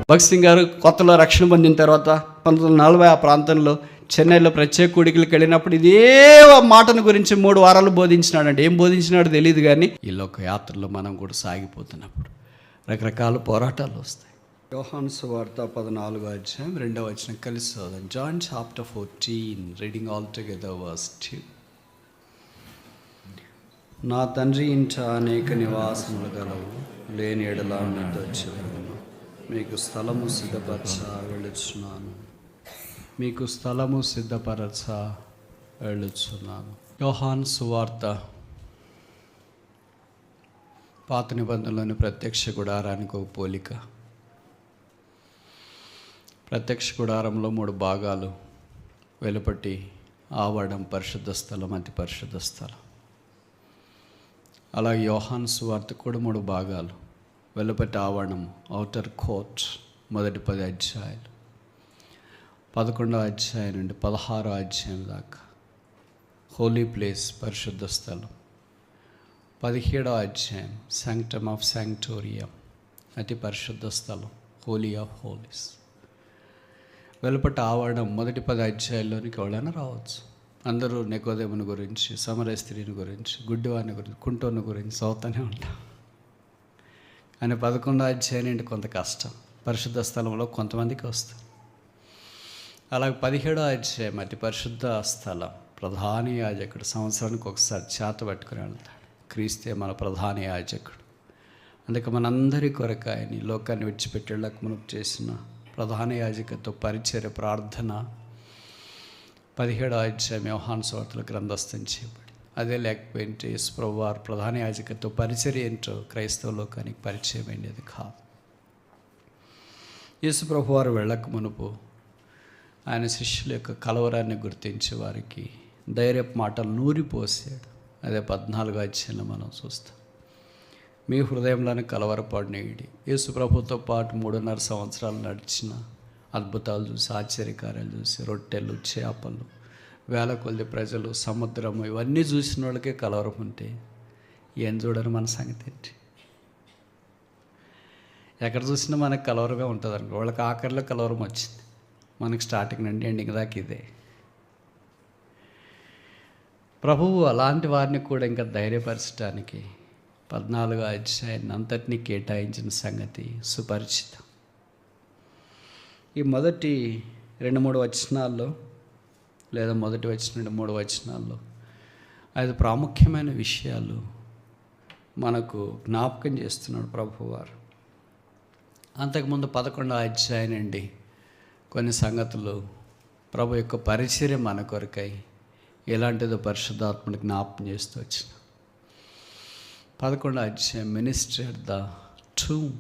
భగత్ సింగ్ గారు కొత్తలో రక్షణ పొందిన తర్వాత 1940 ఆ ప్రాంతంలో చెన్నైలో ప్రత్యేక కూడికలకు వెళ్ళినప్పుడు ఇదే మాటను గురించి 3 వారాలు బోధించినాడంటే ఏం బోధించినాడో తెలియదు. కానీ ఈ లోక యాత్రలో మనం కూడా సాగిపోతున్నప్పుడు రకరకాల పోరాటాలు వస్తాయి. యోహాను సువార్త 14వ అధ్యాయం 2వ వచనం కలిసి చదువుదాం. John chapter 14 reading all together verse 2. నా తండ్రి ఇంట అనేక నివాసములు గలవు, లేని ఎడల మీతో వచ్చేవాను. మీకు స్థలము సిద్ధపరచ వెళ్ళుచున్నాను. మీకు స్థలము సిద్ధపరచ వెళ్ళుచున్నాను. యోహాను సువార్త పాత నిబంధనలోని ప్రత్యక్ష గుడారానికి ఒక పోలిక. ప్రత్యక్ష గుడారంలో 3 భాగాలు: వెలుపటి ఆవరణం, పరిశుద్ధ స్థలం, అతి పరిశుద్ధ స్థలం. అలాగే యోహాను సువార్త కూడా 3 భాగాలు: వెలుపటి ఆవరణం, ఔటర్ కోర్ట్, మొదటి 10 అధ్యాయాలు, 11వ అధ్యాయం నుండి 16వ అధ్యాయం దాకా హోలీ ప్లేస్, పరిశుద్ధ స్థలం, 17వ అధ్యాయం శాంక్టమ్ ఆఫ్ శాంక్టోరియం, అతి పరిశుద్ధ స్థలం, హోలీ ఆఫ్ హోలీస్. వెలుపటి ఆవరణం మొదటి 10 అధ్యాయాల్లోనికి ఎవరైనా రావచ్చు. అందరూ నికోదేముని గురించి, సమరయ స్త్రీని గురించి, గుడ్డివాని గురించి, కుంటోని గురించి చదువుతూనే ఉంటాం. కానీ 11వ అధ్యాయం నుండి కొంత కష్టం. పరిశుద్ధ స్థలంలో కొంతమందికి వస్తుంది. అలాగే 17వ అధ్యాయం అతి పరిశుద్ధ స్థలం. ప్రధాన యాజకుడు సంవత్సరానికి ఒకసారి చేత పట్టుకుని వెళ్తాడు. క్రీస్తే మన ప్రధాన యాజకుడు. అందుకే మనందరి కొరకు ఆయన ఈ లోకాన్ని విడిచిపెట్టేళ్ళకు మనకు చేసిన ప్రధాన యాజకత్వ పరిచర్య, ప్రార్థన 17వ అధ్యాయం యోహాను సువార్తలో గ్రంథస్థం చేయబడి. అదే లేకపోయింటే యేసు ప్రభువారు ప్రధాన యాజకత్వ పరిచర్య ఏంటో క్రైస్తవ లోకానికి పరిచయం అయ్యేది కాదు. యేసు ప్రభువారు వెళ్ళక మునుపు ఆయన శిష్యుల యొక్క కలవరాన్ని గుర్తించే వారికి ధైర్యపు మాటలు నూరిపోసాడు. అదే 14వ అధ్యాయంలో మనం చూస్తాం. మీ హృదయంలోని కలవరపడినీడి. యేసు ప్రభుతో పాటు 3.5 సంవత్సరాలు నడిచిన అద్భుతాలు చూసి, ఆశ్చర్యకార్యాలు చూసి, రొట్టెలు, చేపలు, వేల కొద్ది ప్రజలు, సముద్రము, ఇవన్నీ చూసిన వాళ్ళకే కలవరం ఉంటే ఏం చూడరు మన సంగతి ఏంటి? ఎక్కడ చూసినా మనకు కలవరమే ఉంటుంది అనుకో. వాళ్ళకి ఆఖరిలో కలవరం వచ్చింది, మనకి స్టార్టింగ్ నుండి ఎండింగ్ దాకా ఇదే. ప్రభువు అలాంటి వారిని కూడా ఇంకా ధైర్యపరచడానికి 14వ అధ్యాయాన్ని అంతటినీ కేటాయించిన సంగతి సుపరిచితం. ఈ మొదటి 2-3 వచనాల్లో, లేదా మొదటి వచ్చిన 3 వచనాల్లో 5 ప్రాముఖ్యమైన విషయాలు మనకు జ్ఞాపకం చేస్తున్నాడు ప్రభువారు. అంతకుముందు 11వ అధ్యాయం నుండి కొన్ని సంగతులు ప్రభు యొక్క పరిచర్య మన కొరకై ఎలాంటిదో పరిశుద్ధాత్మని జ్ఞాపకం చేస్తూ వచ్చిన 11వ అధ్యాయం ministry at the tomb,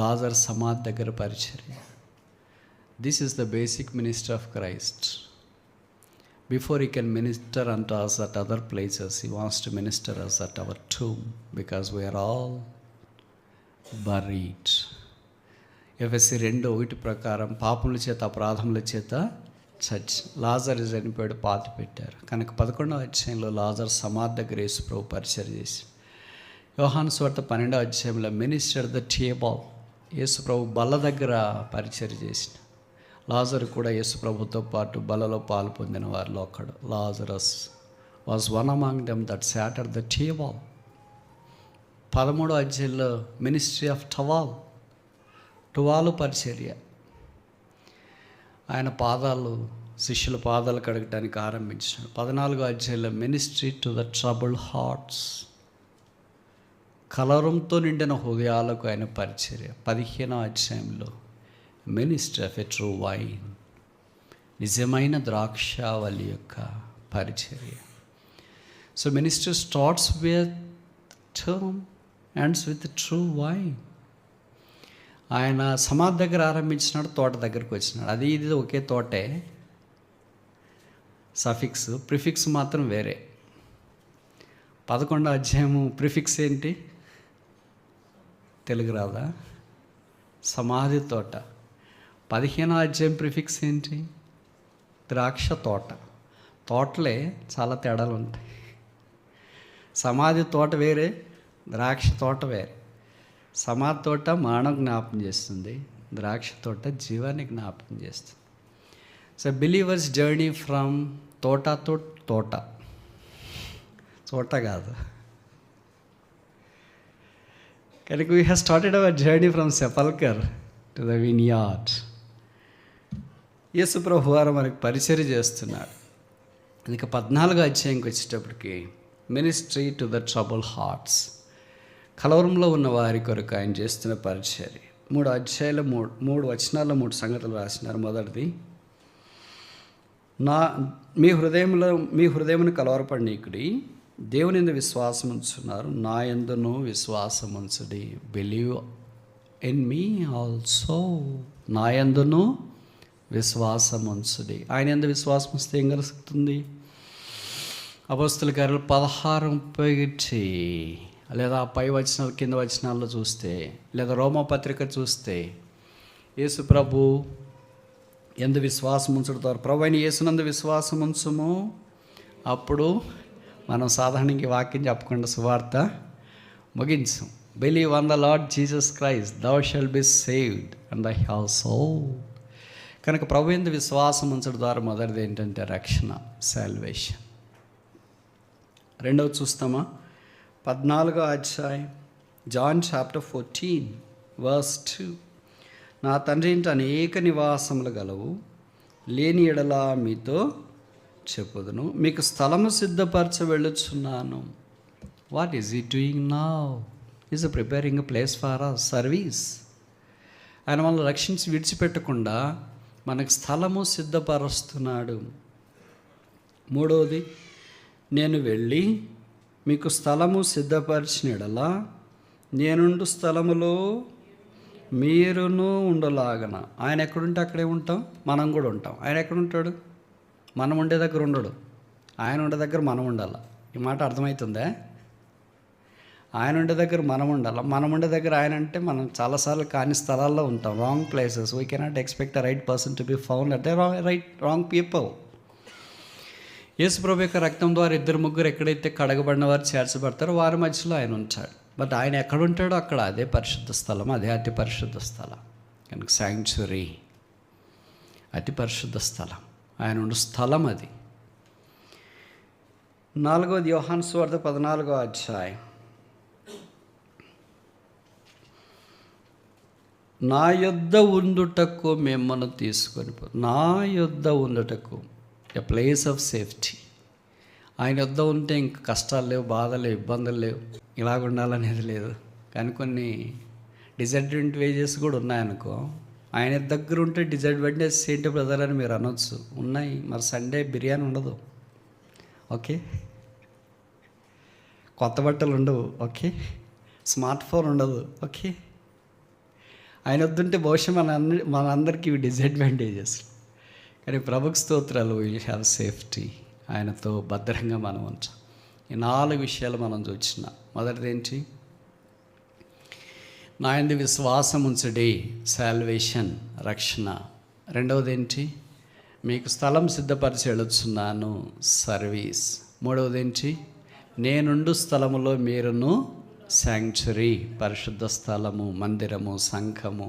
Lazar సమాధి దగ్గర పరిచర్య. This is the basic ministry of Christ. Before he can minister unto us at other places, he wants to minister us at our tomb, because we are all buried. ఎఫెసీ 2:1 ప్రకారం పాపముల చేత, అపరాధముల చేత చచ్చి లాజరు చనిపోయాడు, పాతి పెట్టారు. కనుక 11వ అధ్యాయంలో లాజర్ సమాధి దగ్గర యేసు ప్రభు పరిచర్య చేసి, యోహాను సువార్త 12వ అధ్యాయంలో మినిస్టర్ ద టేబుల్, యేసు ప్రభు బల్ల దగ్గర పరిచర్య చేసిన. లాజరు కూడా యేసు ప్రభుతో పాటు బలలో పాలు పొందిన వారిలో ఒకడు. Lazarus was one among them that sat at the table. 13వ అధ్యాయంలో మినిస్ట్రీ ఆఫ్ టువాలు పరిచర్య. ఆయన పాదాలు, శిష్యుల పాదాలు కడగటానికి ఆరంభించాడు. 14వ అధ్యాయంలో ministry to the troubled hearts, కలవరంతో నిండిన హృదయాలకు ఆయన పరిచర్య. 15వ అధ్యాయంలో ministry of a true vine, నిజమైన ద్రాక్షావళి యొక్క పరిచర్య. So ministry starts with term, ends with true vine. ఆయన సమాధి దగ్గర ఆరంభించినాడు, తోట దగ్గరికి వచ్చినాడు. అది ఇది ఒకే తోటే, సఫిక్స్, ప్రిఫిక్స్ మాత్రం వేరే. 11వ అధ్యాయము ప్రిఫిక్స్ ఏంటి? తెలుగు రాదా? సమాధి తోట. 15వ అధ్యాయం ప్రిఫిక్స్ ఏంటి? ద్రాక్ష తోట. తోటలే చాలా తేడాలు ఉంటాయి. సమాధి తోట వేరే, ద్రాక్ష తోట వేరే. సమాధి తోట మానవ జ్ఞాపం చేస్తుంది, ద్రాక్ష తోట జీవాన్ని జ్ఞాపకం చేస్తుంది. సో బిలీవర్స్ జర్నీ ఫ్రమ్ తోట టు తోట, చోట కాదు. కనుక we have started our journey from sepulchre to the vineyard. యేసు ప్రభు వారు మనకు పరిచర్య చేస్తున్నాడు. ఇక 14వ అధ్యాయంకి వచ్చేటప్పటికి ministry to the trouble hearts, కలవరంలో ఉన్న వారి కొరకు ఆయన చేస్తున్న పరిచర్య. 3 అధ్యాయాలు 3 వచనాల్లో 3 సంగతులు రాసినారు. మొదటిది, మీ హృదయమును కలవరపడనీకుడి, దేవుని యందు విశ్వాసం ఉంచున్నారు, నా యందును విశ్వాసం ఉంచుడి. బిలీవ్ ఇన్ మీ ఆల్సో, నా యందును విశ్వాసం ఉంచుడి. ఆయన యందు విశ్వాసం ఉంచితే ఏం కలుగుతుంది? అపొస్తలుల కార్యాలు 16:30 లేదా పై వచనాలు కింద వచనాల్లో చూస్తే, లేదా రోమపత్రిక చూస్తే, యేసు ప్రభు ఎందు విశ్వాసం ఉంచుతారు. ప్రభు అయిన యేసునందు విశ్వాసం ఉంచుము, అప్పుడు మనం సాధారణంగా వాక్యం చెప్పకుండా సువార్త ముగించం. Believe on the Lord Jesus Christ, thou shall be saved and thy household. కనుక ప్రభు ఎందు విశ్వాసం ఉంచడం ద్వారా మొదటిది ఏంటంటే రక్షణ, సాల్వేషన్. రెండవది చూస్తామా? 14వ అధ్యాయం, జాన్ చాప్టర్ 14:2. నా తండ్రి ఇంట అనేక నివాసములు గలవు, లేని ఎడల మీతో చెప్పుదును, మీకు స్థలము సిద్ధపరచ వెళ్ళుచున్నాను. వాట్ ఈజ్ ఈ doing now? Is preparing a place for our service. ఆయన మనల్ని రక్షించి విడిచిపెట్టకుండా మనకు స్థలము సిద్ధపరుస్తున్నాడు. మూడవది, నేను వెళ్ళి మీకు స్థలము సిద్ధపరిచిన ఎడల నేనుండు స్థలములో మీరును ఉండలాగన. ఆయన ఎక్కడుంటే అక్కడే ఉంటాం, మనం కూడా ఉంటాం. ఆయన ఎక్కడుంటాడు? మనం ఉండే దగ్గర ఉండడు, ఆయన ఉండే దగ్గర మనం ఉండాలి. ఈ మాట అర్థమవుతుందా? ఆయన ఉండే దగ్గర మనం ఉండాలి, మనం ఉండే దగ్గర ఆయన అంటే మనం చాలాసార్లు కాని స్థలాల్లో ఉంటాం, wrong places. We cannot expect the right person to be found at the wrong people. యేసు ప్రభు యొక్క రక్తం ద్వారా 2-3 ఎక్కడైతే కడగబడిన వారు చేర్చబడతారో వారి మధ్యలో ఆయన ఉంటాడు. బట్ ఆయన ఎక్కడుంటాడో అక్కడ అదే పరిశుద్ధ స్థలం, అదే అతి పరిశుద్ధ స్థలం. కనుక శాంక్చురీ అతి పరిశుద్ధ స్థలం, ఆయన ఉండు స్థలం అది. 4వది యోహాను సువార్త 14వ అధ్యాయం. నా యొద్ద ఉండుటకు మిమ్మల్ని తీసుకొని నా యొద్ద ఉండుటకు, ఎ ప్లేస్ ఆఫ్ సేఫ్టీ. ఆయన యొద్ద ఉంటే ఇంక కష్టాలు లేవు, బాధలు లేవు, ఇబ్బందులు లేవు, ఇలాగ ఉండాలనేది లేదు. కానీ కొన్ని డిసడ్వాంటేజెస్ కూడా ఉన్నాయనుకో. ఆయన దగ్గర ఉంటే డిసడ్వాంటేజెస్ ఏంటి బ్రదర్ అని మీరు అనొచ్చు. ఉన్నాయి. మరి సండే బిర్యానీ ఉండదు, ఓకే, కొత్త బట్టలు ఉండవు, ఓకే, స్మార్ట్ ఫోన్ ఉండదు, ఓకే. ఆయన వద్దుంటే బహుశా మనందరికీ ఇవి డిసడ్వాంటేజెస్. కానీ ప్రభుకు స్తోత్రాలు, విల్ హ్యావ్ సేఫ్టీ. ఆయనతో భద్రంగా మనం ఉంచాం. ఈ 4 విషయాలు మనం చూసినాం. మొదటిది ఏంటి? నా యందు విశ్వాసం ఉంచుడి, సాల్వేషన్, రక్షణ. రెండవది ఏంటి? మీకు స్థలం సిద్ధపరిచి వెళ్ళొచ్చున్నాను, సర్వీస్. మూడవది ఏంటి? నేనుండు స్థలములో మీరును, శాంక్చురీ, పరిశుద్ధ స్థలము, మందిరము, సంఘము,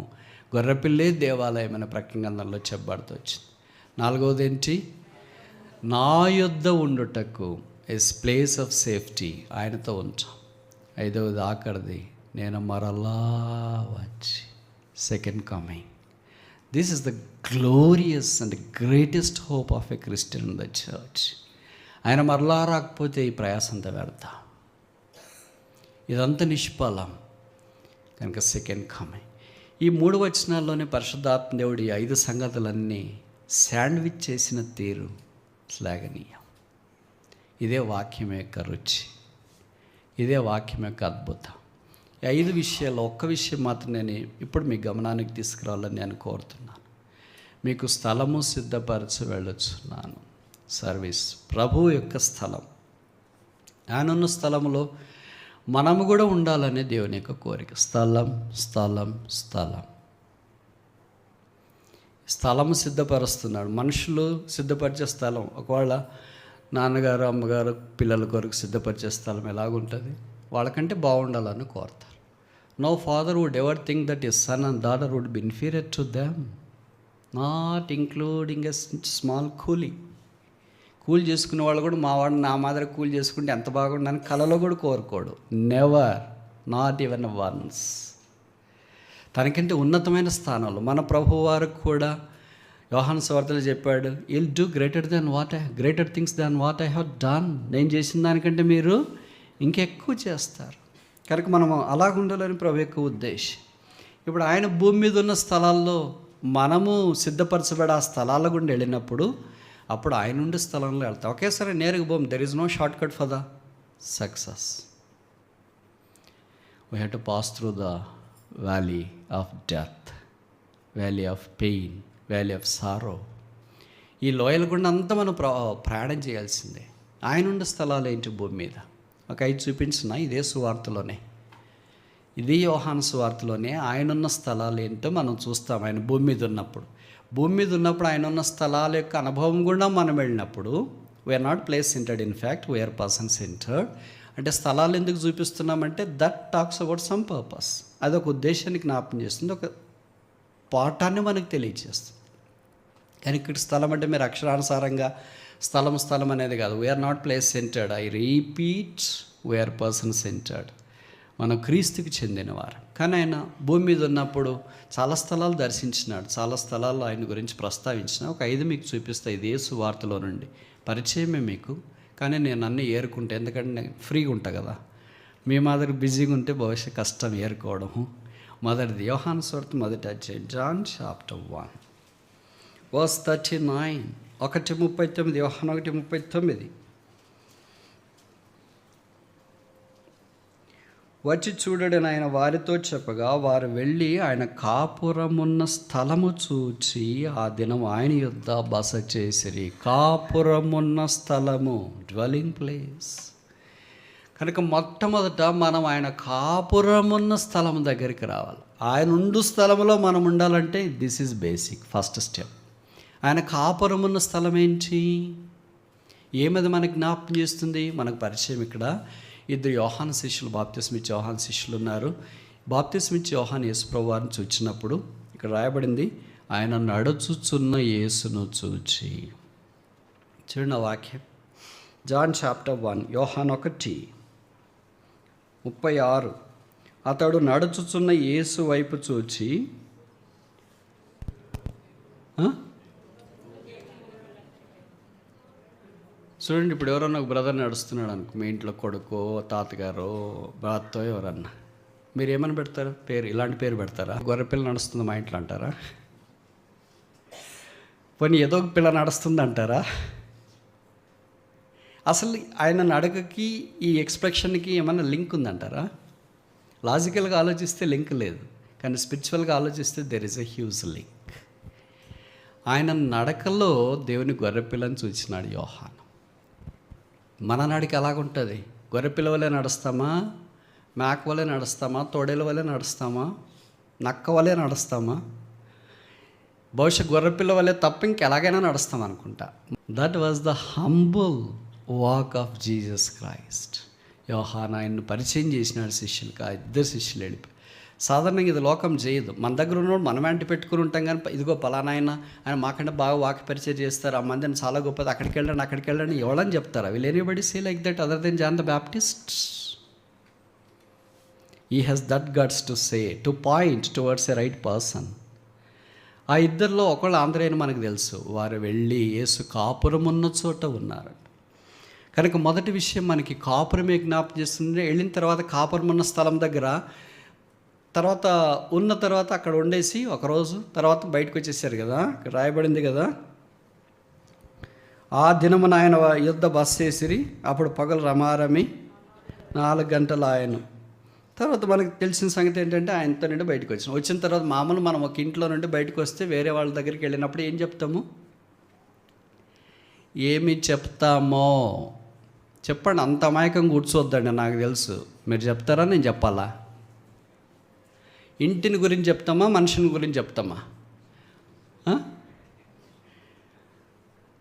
గొర్రెపిల్లే దేవాలయం అనే ప్రకటనలో చెప్పబడుతూ వచ్చింది. 4వది ఏంటి? నా యొద్ద ఉండుటకు, ఎస్ ప్లేస్ ఆఫ్ సేఫ్టీ, ఆయనతో ఉంటాం. 5వది ఆఖరిది, నేను మరలా వచ్చి, second coming. This is the glorious and greatest hope of a Christian in the church. ఆయన మరలా రాకపోతే ఈ ప్రయాసంతా వ్యర్థ, ఇదంతా నిష్ఫలం. కనుక సెకండ్ కమింగ్. ఈ 3 వచనాల్లోనే పరిశుద్ధాత్మ దేవుడి 5 సంగతులన్నీ శాండ్విచ్ చేసిన తీరు శ్లాఘనీయం. ఇదే వాక్యం యొక్క రుచి, ఇదే వాక్యం యొక్క అద్భుతం. ఈ 5 విషయాలు ఒక్క విషయం మాత్రం నేను ఇప్పుడు మీ గమనానికి తీసుకురావాలని నేను కోరుతున్నాను. మీకు స్థలము సిద్ధపరచి వెళ్ళొచ్చున్నాను, సర్వీస్. ప్రభువు యొక్క స్థలం, ఆయనున్న స్థలంలో మనము కూడా ఉండాలనే దేవుని యొక్క కోరిక. స్థలం స్థలం స్థలం స్థలము సిద్ధపరుస్తున్నాడు. మనుషులు సిద్ధపరిచే స్థలం, ఒకవేళ నాన్నగారు అమ్మగారు పిల్లల కొరకు సిద్ధపరిచే స్థలం ఎలాగుంటుంది? వాళ్ళకంటే బాగుండాలని కోరుతారు. No father would ever think that his son and daughter would be inferior to them, not including a small కూలీ చేసుకునే వాళ్ళు కూడా మా వాడు నా మాదిరి కూలి చేసుకుంటే ఎంత బాగుండని కలలో కూడా కోరుకోడు. Never, not even once. తనకంటే ఉన్నతమైన స్థానంలో మన ప్రభు వారికి కూడా యోహాను సువార్తలో చెప్పాడు, will do greater things than what I have done. నేను చేసిన దానికంటే మీరు ఇంకెక్కువ చేస్తారు. కనుక మనం అలాగుండాలని ప్రభు యొక్క ఉద్దేశం. ఇప్పుడు ఆయన భూమి మీద ఉన్న స్థలాల్లో మనము సిద్ధపరచబడి ఆ స్థలాల గుండా వెళ్ళినప్పుడు అప్పుడు ఆయన ఉండే స్థలంలో వెళ్తాం. ఒకేసారి నేరుగా పోం. There is no shortcut for the success. We have to pass through the valley of death, valley of pain, valley of sorrow. ఈ లోయల గుండా అంతా మనం ప్రయాణం చేయాల్సిందే. ఆయన ఉండే స్థలాలు ఏంటి భూమి మీద? ఒక 5 చూపించిన ఇదే సువార్తలోనే, ఇది యోహాను సువార్తలోనే ఆయన ఉన్న స్థలాలు ఏంటో మనం చూస్తాం. ఆయన భూమి మీద ఉన్నప్పుడు ఆయన ఉన్న స్థలాల యొక్క అనుభవం కూడా మనం వెళ్ళినప్పుడు we are not place centered, in fact we are person centered. అంటే స్థలాలు ఎందుకు చూపిస్తున్నామంటే that talks about some purpose. అదొక ఉద్దేశాన్ని జ్ఞాపకం చేస్తుంది, ఒక పాఠాన్ని మనకు తెలియజేస్తుంది. కానీ ఇక్కడ స్థలం అంటే మీరు అక్షరానుసారంగా స్థలం అనేది కాదు. We're not place centered, I repeat, we're person centered. మనం క్రీస్తుకి చెందినవారు. కానీ ఆయన భూమి మీద ఉన్నప్పుడు చాలా స్థలాలు దర్శించినాడు, చాలా స్థలాల్లో ఆయన గురించి ప్రస్తావించిన. ఒక 5 మీకు చూపిస్తా. ఇది యేసు వార్తలో నుండి పరిచయమే మీకు, కానీ నేను అన్నీ ఏరుకుంటే, ఎందుకంటే నేను ఫ్రీగా ఉంటా కదా. మీ మాదిరి బిజీగా ఉంటే బహుశా కష్టం ఏరుకోవడం. మొదటిది యోహాను సువార్త 1వ అధ్యాయం, జాన్ చాప్టర్ 1 verse 39. 1:39, యోహాను 1:39. వచ్చి చూడడని ఆయన వారితో చెప్పగా వారు వెళ్ళి ఆయన కాపురమున్న స్థలము చూచి ఆ దినం ఆయన యొద్ద బస చేసిరి. కాపురమున్న స్థలము, డ్వెల్లింగ్ ప్లేస్. కనుక మొట్టమొదట మనం ఆయన కాపురమున్న స్థలం దగ్గరికి రావాలి. ఆయన ఉండు స్థలంలో మనం ఉండాలంటే this is basic, first step. ఆయన కాపురమున్న స్థలం ఏంటి? ఏమది మనకు జ్ఞాపకం చేస్తుంది? మనకు పరిచయం ఇక్కడ 2 యోహాను శిష్యులు, బాప్తిస్మ ఇచ్చే యోహాను శిష్యులు ఉన్నారు. బాప్తిస్మ ఇచ్చే యోహాను యేసు ప్రభువు వారిని చూచినప్పుడు ఇక్కడ రాయబడింది, ఆయన నడుచుచున్న యేసును చూచి. చూడండి ఆ వాక్యం, జాన్ చాప్టర్ 1 యోహాను 1:36. అతడు నడుచుచున్న యేసు వైపు చూచి, చూడండి, ఇప్పుడు ఎవరన్నా ఒక బ్రదర్ నడుస్తున్నాడు అనుకో, మీ ఇంట్లో కొడుకో తాతగారో బాత్తో ఎవరన్నా, మీరు ఏమని పెడతారు పేరు? ఇలాంటి పేరు పెడతారా? గొర్రెపిల్ల నడుస్తుంది మా ఇంట్లో అంటారా? పోనీ ఏదో ఒక పిల్ల నడుస్తుంది అంటారా? అసలు ఆయన నడకకి ఈ ఎక్స్ప్రెషన్కి ఏమైనా లింక్ ఉందంటారా? లాజికల్గా ఆలోచిస్తే లింక్ లేదు, కానీ స్పిరిచువల్గా ఆలోచిస్తే there is a huge link. ఆయన నడకలో దేవుని గొర్రెపిల్లని చూసినాడు యోహాను. మన నడిక ఎలాగుంటుంది? గొర్రెపిల్ల వలె నడుస్తామా? మేక వలె నడుస్తామా? తోడేల వలె నడుస్తామా? నక్క వలె నడుస్తామా? బహుశా గొర్రెపిల్ల వలె తప్ప ఇంకెలాగైనా నడుస్తాం అనుకుంటా. That was the humble walk of Jesus Christ. యోహాను ఆయన్ను పరిచయం చేసినాడు శిష్యులకు. ఆ 2 శిష్యులు వెళ్ళిపోయి. సాధారణంగా ఇది లోకం చేయదు. మన దగ్గర ఉన్నవాడు మనం వెంట పెట్టుకుని ఉంటాం, కానీ ఇదిగో పలానా ఆయన మాకంటే బాగా వాక్య పరిచయం చేస్తారు, ఆ మందిని చాలా గొప్పది, అక్కడికి వెళ్ళండి ఎవడని చెప్తారా? Will anybody say like that other than John the Baptist? He has that guts to say, to point towards a right person. ఆ 2లో ఒకళ్ళు ఆంధ్రేయుని మనకు తెలుసు. వారు వెళ్ళి యేసు కాపురం ఉన్న చోట ఉన్నారు. కనుక మొదటి విషయం మనకి కాపురమే జ్ఞాపకం చేస్తుంది. వెళ్ళిన తర్వాత కాపురం ఉన్న స్థలం దగ్గర ఉన్న తర్వాత అక్కడ ఉండేసి ఒకరోజు తర్వాత బయటకు వచ్చేసారు కదా. రాయబడింది కదా, ఆ దినమున ఆయన యుద్ధ బస చేసిరి. అప్పుడు పగలు రమారమి 4 గంటలు ఆయన. తర్వాత మనకు తెలిసిన సంగతి ఏంటంటే ఆయనతో నుండి బయటకు వచ్చిన తర్వాత మామూలు మనం ఒక ఇంట్లో నుండి బయటకు వస్తే వేరే వాళ్ళ దగ్గరికి వెళ్ళినప్పుడు ఏం చెప్తాము? ఏమి చెప్తామో చెప్పండి. అంత అమాయకంగా కూర్చోవద్దండి, నాకు తెలుసు. మీరు చెప్తారా, నేను చెప్పాలా? ఇంటిని గురించి చెప్తామా, మనిషిని గురించి చెప్తామా?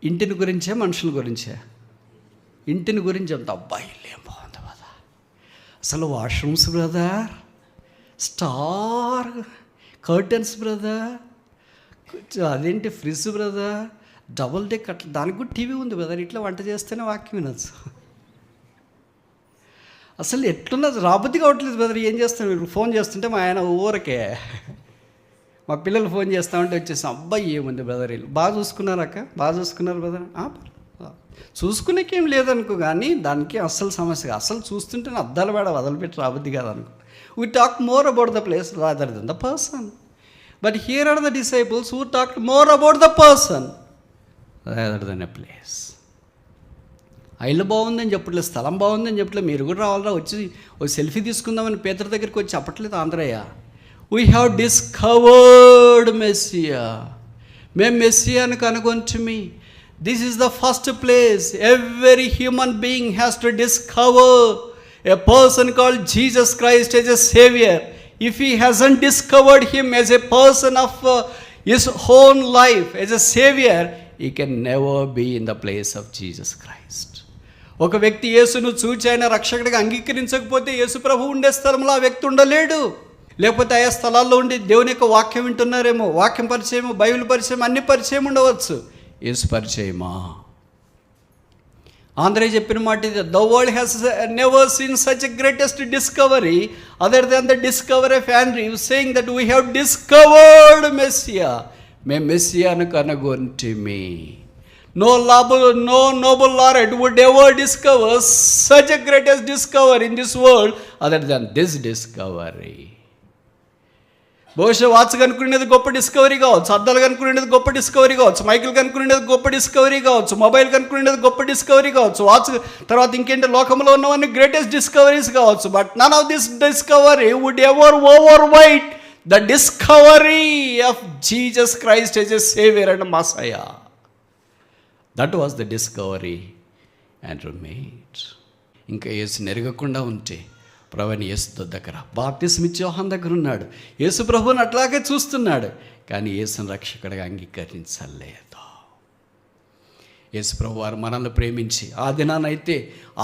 ఇంటిని గురించే, మనుషుల గురించే? ఇంటిని గురించి చెప్తా. అబ్బాయి ఇల్లు ఏం బాగుంది కదా, అసలు washrooms brother, star curtains brother, అదేంటి ఫ్రిడ్జ్ బ్రదర్, డబుల్ డెక్ అట్లా, దానికి కూడా టీవీ ఉంది బ్రదర్, ఇట్లా వంట చేస్తేనే వాక్యం వినొచ్చు. అసలు ఎట్లున్నది, రాబుద్ది కావట్లేదు బ్రదర్. ఏం చేస్తాను, మీరు ఫోన్ చేస్తుంటే మా ఆయన ఊరకే, మా పిల్లలు ఫోన్ చేస్తా ఉంటే వచ్చేసాం, అబ్బాయి ఏముంది బ్రదర్, వీళ్ళు బాగా చూసుకున్నారక్క, బాగా చూసుకున్నారు బ్రదర్. చూసుకునేకేం లేదనుకో, కానీ దానికి అస్సలు సమస్య, అసలు చూస్తుంటే అద్దాలు వేడ వదిలిపెట్టి రాబుద్ది కాదనుకో. We talk more about the place rather than the person. But here are the disciples who talk more about the person rather than a place. ఆ ఇల్లు బాగుందని చెప్పట్లేదు, స్థలం బాగుందని చెప్పట్లేదు, మీరు కూడా రావాలరా వచ్చి ఒక సెల్ఫీ తీసుకుందామని పేదల దగ్గరికి వచ్చి చెప్పట్లేదు ఆంధ్రయ్య. వీ హ్యావ్ డిస్కవర్డ్ మెస్సియా, మేము మెస్సియాను కనుగొంటిమి. This is the first place every human being has to discover a person called Jesus Christ as a savior. If he hasn't discovered him as a person of his own life as a savior, he can never be in the place of Jesus Christ. ఒక వ్యక్తి యేసును చూచి ఆయన రక్షకుడిగా అంగీకరించకపోతే యేసు ప్రభు ఉండే స్థలంలో ఆ వ్యక్తి ఉండలేడు. లేకపోతే ఆయా స్థలాల్లో ఉండి దేవుని యొక్క వాక్యం వింటున్నారేమో, వాక్యం పరిచయం, బైబిల్ పరిచయం, అన్ని పరిచయం ఉండవచ్చు, యేసు పరిచయమా? ఆంధ్రే చెప్పిన మాట ఇది, the world has never seen such a greatest discovery other than the discovery of Andrew, saying that we have discovered Messiah, మేము మెస్సియాను కనుగొంటిమి. No noble laureate would ever discover such a greatest discovery in this world other than this discovery. బహుశా watch కనుక్కునేది గొప్ప discovery కావచ్చు, అద్దాలు కనుక్కునేది గొప్ప discovery కావచ్చు, Michael కనుక్కునేది గొప్ప డిస్కవరీ కావచ్చు, మొబైల్ కనుక్కునేది గొప్ప డిస్కవరీ కావచ్చు, వాచ్ తర్వాత ఇంకేంటి లోకంలో ఉన్నవన్నీ గ్రేటెస్ట్ డిస్కవరీస్ కావచ్చు. But none of this discovery would ever overweight the discovery of Jesus Christ as a saviour and messiah. That was the discovery and made. ఇంకా యేసుని ఎరగకుండా ఉంటే ప్రభుని యేసు దగ్గర బాప్తిస్మ ఇచ్చే యోహాను దగ్గర ఉన్నాడు, యేసు ప్రభుని అట్లాగే చూస్తున్నాడు, కానీ యేసుని రక్షకుడిగా అంగీకరించలేదు. యేసు ప్రభు వారు మనల్ని ప్రేమించి ఆ దినానైతే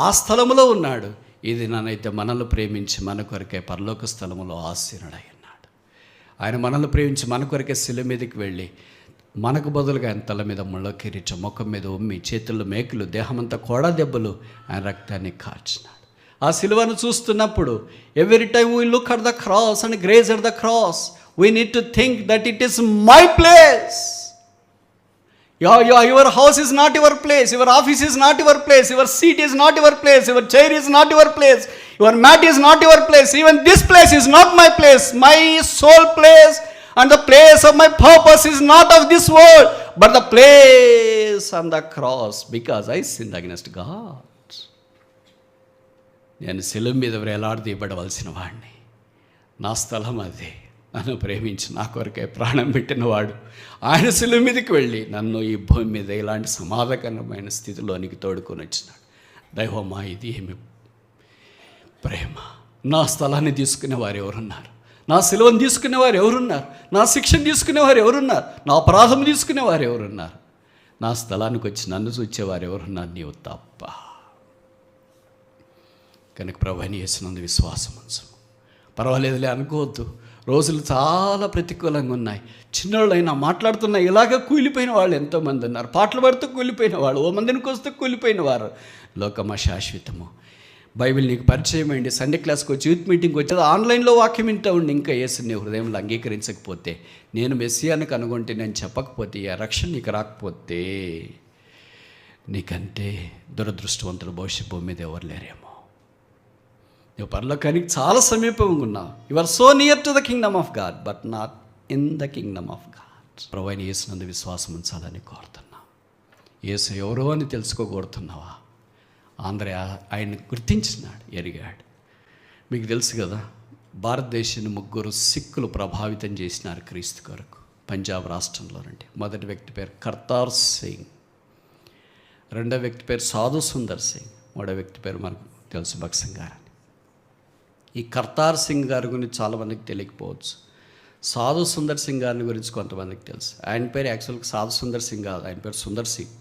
ఆ స్థలములో ఉన్నాడు, ఈ దినానైతే మనల్ని ప్రేమించి మన కొరకే పరలోక స్థలములో ఆసీనుడై ఉన్నాడు. ఆయన మనల్ని ప్రేమించి మన కొరకే శిలువ మీదకి వెళ్ళి మనకు బదులుగా ఆయన తల మీద ముళ్ళ కిరీటం, ముఖం మీద ఉమ్మి, చేతుల్లో మేకులు, దేహమంతా కోడా దెబ్బలు, ఆయన రక్తాన్ని కార్చినాడు. ఆ సిలువను చూస్తున్నప్పుడు every time we look at the cross and graze at the cross, we need to think that it is my place. Your house is not your place, your office is not your place, your seat is not your place, your chair is not your place, your mat is not your place, even this place is not my place. My sole place and the place of my purpose is not of this world, but the place on the cross, because I sinned against God. నేను శిలువ మీద వేలాడదీయబడవలసిన వాడిని, నా స్థలం అదే. నన్ను ప్రేమించి నా కొరకే ప్రాణం పెట్టినవాడు ఆయన శిలువ మీదకి వెళ్ళి నన్ను ఈ భూమి మీద ఇలాంటి సమాధానకరమైన స్థితిలోనికి తోడుకొని వచ్చినాడు. దైవమా, ఇది ఏమి ప్రేమ! నా స్థలాన్ని తీసుకునే వారు ఎవరున్నారు? నా సిలువను తీసుకునేవారు ఎవరున్నారు? నా శిక్షను తీసుకునేవారు ఎవరున్నారు? నా అపరాధం తీసుకునేవారు ఎవరున్నారు? నా స్థలానికి వచ్చి నన్ను చూచేవారు ఎవరున్నారు? నీవు తప్ప. కనుక ప్రభువుని యేసునందు విశ్వాసం ఉంచు. పర్వాలేదులే అనుకోవద్దు, రోజులు చాలా ప్రతికూలంగా ఉన్నాయి. చిన్నోళ్ళైనా మాట్లాడుతున్నా ఇలాగ కూలిపోయిన వాళ్ళు ఎంతోమంది ఉన్నారు. పాటలు పాడుతూ కూలిపోయిన వాళ్ళు, ఓ మందినికి వస్తూ కూలిపోయిన వారు. లోకమా శాశ్వతము. బైబిల్ నీకు పరిచయం అయ్యండి, సండే క్లాస్కి వచ్చి, యూత్ మీటింగ్కి వచ్చి, ఆన్లైన్లో వాక్యం వింటూ ఉండి ఇంకా యేసుని హృదయంలో అంగీకరించకపోతే, నేను మెస్సియాను కనుగొంటే నేను చెప్పకపోతే, ఆ రక్షణ నీకు రాకపోతే, నీకంటే దురదృష్టవంతులు భవిష్యత్ భూమి మీద ఎవరు లేరేమో. నువ్వు పరలోకానికి చాలా సమీపంగా ఉన్నావు. You are so near to the kingdom of God but not in the kingdom of God. ప్రభువైన యేసునందు విశ్వాసం ఉంచాలని కోరుతున్నా. యేసు ఎవరో అని తెలుసుకోగోరుతున్నావా? ఆంధ్రే ఆయన్ని గుర్తించినాడు, ఎరిగాడు. మీకు తెలుసు కదా, భారతదేశాన్ని 3 సిక్కులు ప్రభావితం చేసినారు క్రీస్తు కొరకు పంజాబ్ రాష్ట్రంలో నుండి. మొదటి వ్యక్తి పేరు కర్తార్ సింగ్, రెండో వ్యక్తి పేరు సాధు సుందర్ సింగ్, మూడో వ్యక్తి పేరు మనకు తెలుసు భగత్ గారు అని. ఈ కర్తార్ సింగ్ గారి గురించి చాలామందికి తెలియకపోవచ్చు. సాధు సుందర్ సింగ్ గారిని గురించి కొంతమందికి తెలుసు. ఆయన పేరు యాక్చువల్గా సాధు సుందర్ సింగ్ కాదు, ఆయన పేరు సుందర్ సింగ్.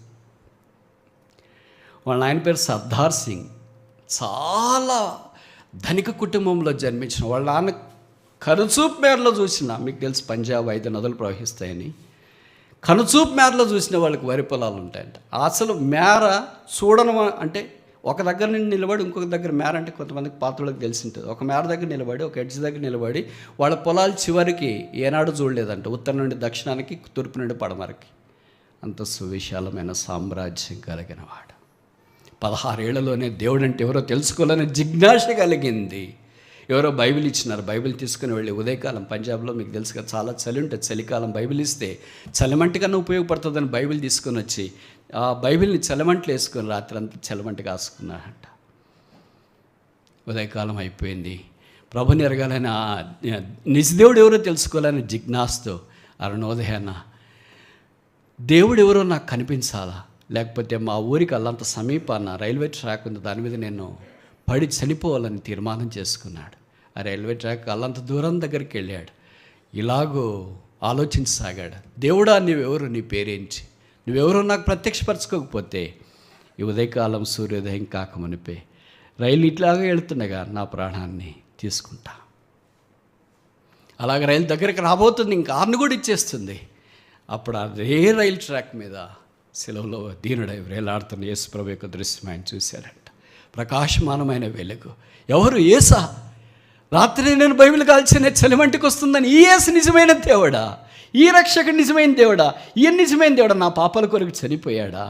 వాళ్ళ ఆయన పేరు సర్దార్ సింగ్. చాలా ధనిక కుటుంబంలో జన్మించిన వాళ్ళ నాన్న కనుచూపు మేరలో చూసిన, మీకు తెలుసు పంజాబ్ 5 నదులు ప్రవహిస్తాయని, కనుచూపు మేరలో చూసిన వాళ్ళకి వరి పొలాలు ఉంటాయంట. అసలు మేర చూడడం అంటే ఒక దగ్గర నుండి నిలబడి ఇంకొక దగ్గర మేర అంటే కొంతమందికి పాత్రలకు తెలిసి ఉంటుంది. ఒక మేర దగ్గర నిలబడి, ఒక ఎడ్జ్ దగ్గర నిలబడి వాళ్ళ పొలాలు చివరికి ఏనాడు చూడలేదంట. ఉత్తరం నుండి దక్షిణానికి, తూర్పు నుండి పడమరకి. అంత సువిశాలమైన సామ్రాజ్యం కలిగిన వాడు. 16 ఏళ్లలోనే దేవుడు అంటే ఎవరో తెలుసుకోవాలని జిజ్ఞాస కలిగింది. ఎవరో బైబిల్ ఇచ్చినారు. బైబిల్ తీసుకుని వెళ్ళి ఉదయకాలం పంజాబ్లో మీకు తెలుసు కదా, చాలా చలి ఉంటుంది. చలికాలం బైబిల్ ఇస్తే చలిమంటి కన్నా ఉపయోగపడుతుందని బైబిల్ తీసుకొని వచ్చి ఆ బైబిల్ని చలిమంటలు వేసుకొని రాత్రి అంతా చలిమంట కాసుకున్నాడంట. ఉదయకాలం అయిపోయింది. ప్రభుని ఎరగాలని నిజదేవుడు ఎవరో తెలుసుకోవాలని జిజ్ఞాసతో అరుణోదయాన దేవుడు ఎవరో నాకు కనిపించాలా, లేకపోతే మా ఊరికి అల్లంత సమీపాన రైల్వే ట్రాక్ ఉంది, దాని మీద నేను పడి చనిపోవాలని తీర్మానం చేసుకున్నాడు. ఆ రైల్వే ట్రాక్ అల్లంత దూరం దగ్గరికి వెళ్ళాడు. ఇలాగో ఆలోచించసాగాడు. దేవుడా, నువ్వెవరు, నీ పేరేంచి, నువ్వెవరో నాకు ప్రత్యక్షపరచుకోకపోతే ఈ ఉదయకాలం సూర్యోదయం కాకమునిపే రైలు ఇట్లాగా వెళుతుండగా నా ప్రాణాన్ని తీసుకుంటా. అలాగే రైలు దగ్గరికి రాబోతుంది, ఇంకా హార్న్ కూడా ఇచ్చేస్తుంది. అప్పుడు అదే రైలు ట్రాక్ మీద సెలవులో దీనుడై వేలాడుతున్న యేసు ప్రభు యొక్క దృశ్యం ఆయన చూశారంట. ప్రకాశమానమైన వెలుగు. ఎవరు? యేసా. రాత్రి నేను బైబిల్ కాల్చిన చలిమంటికి వస్తుందని ఈ యేసు నిజమైన దేవుడా, ఈ రక్షకుడు నిజమైన దేవుడా, ఈయన నిజమైన దేవుడా, నా పాపాల కొరకు చనిపోయాడా,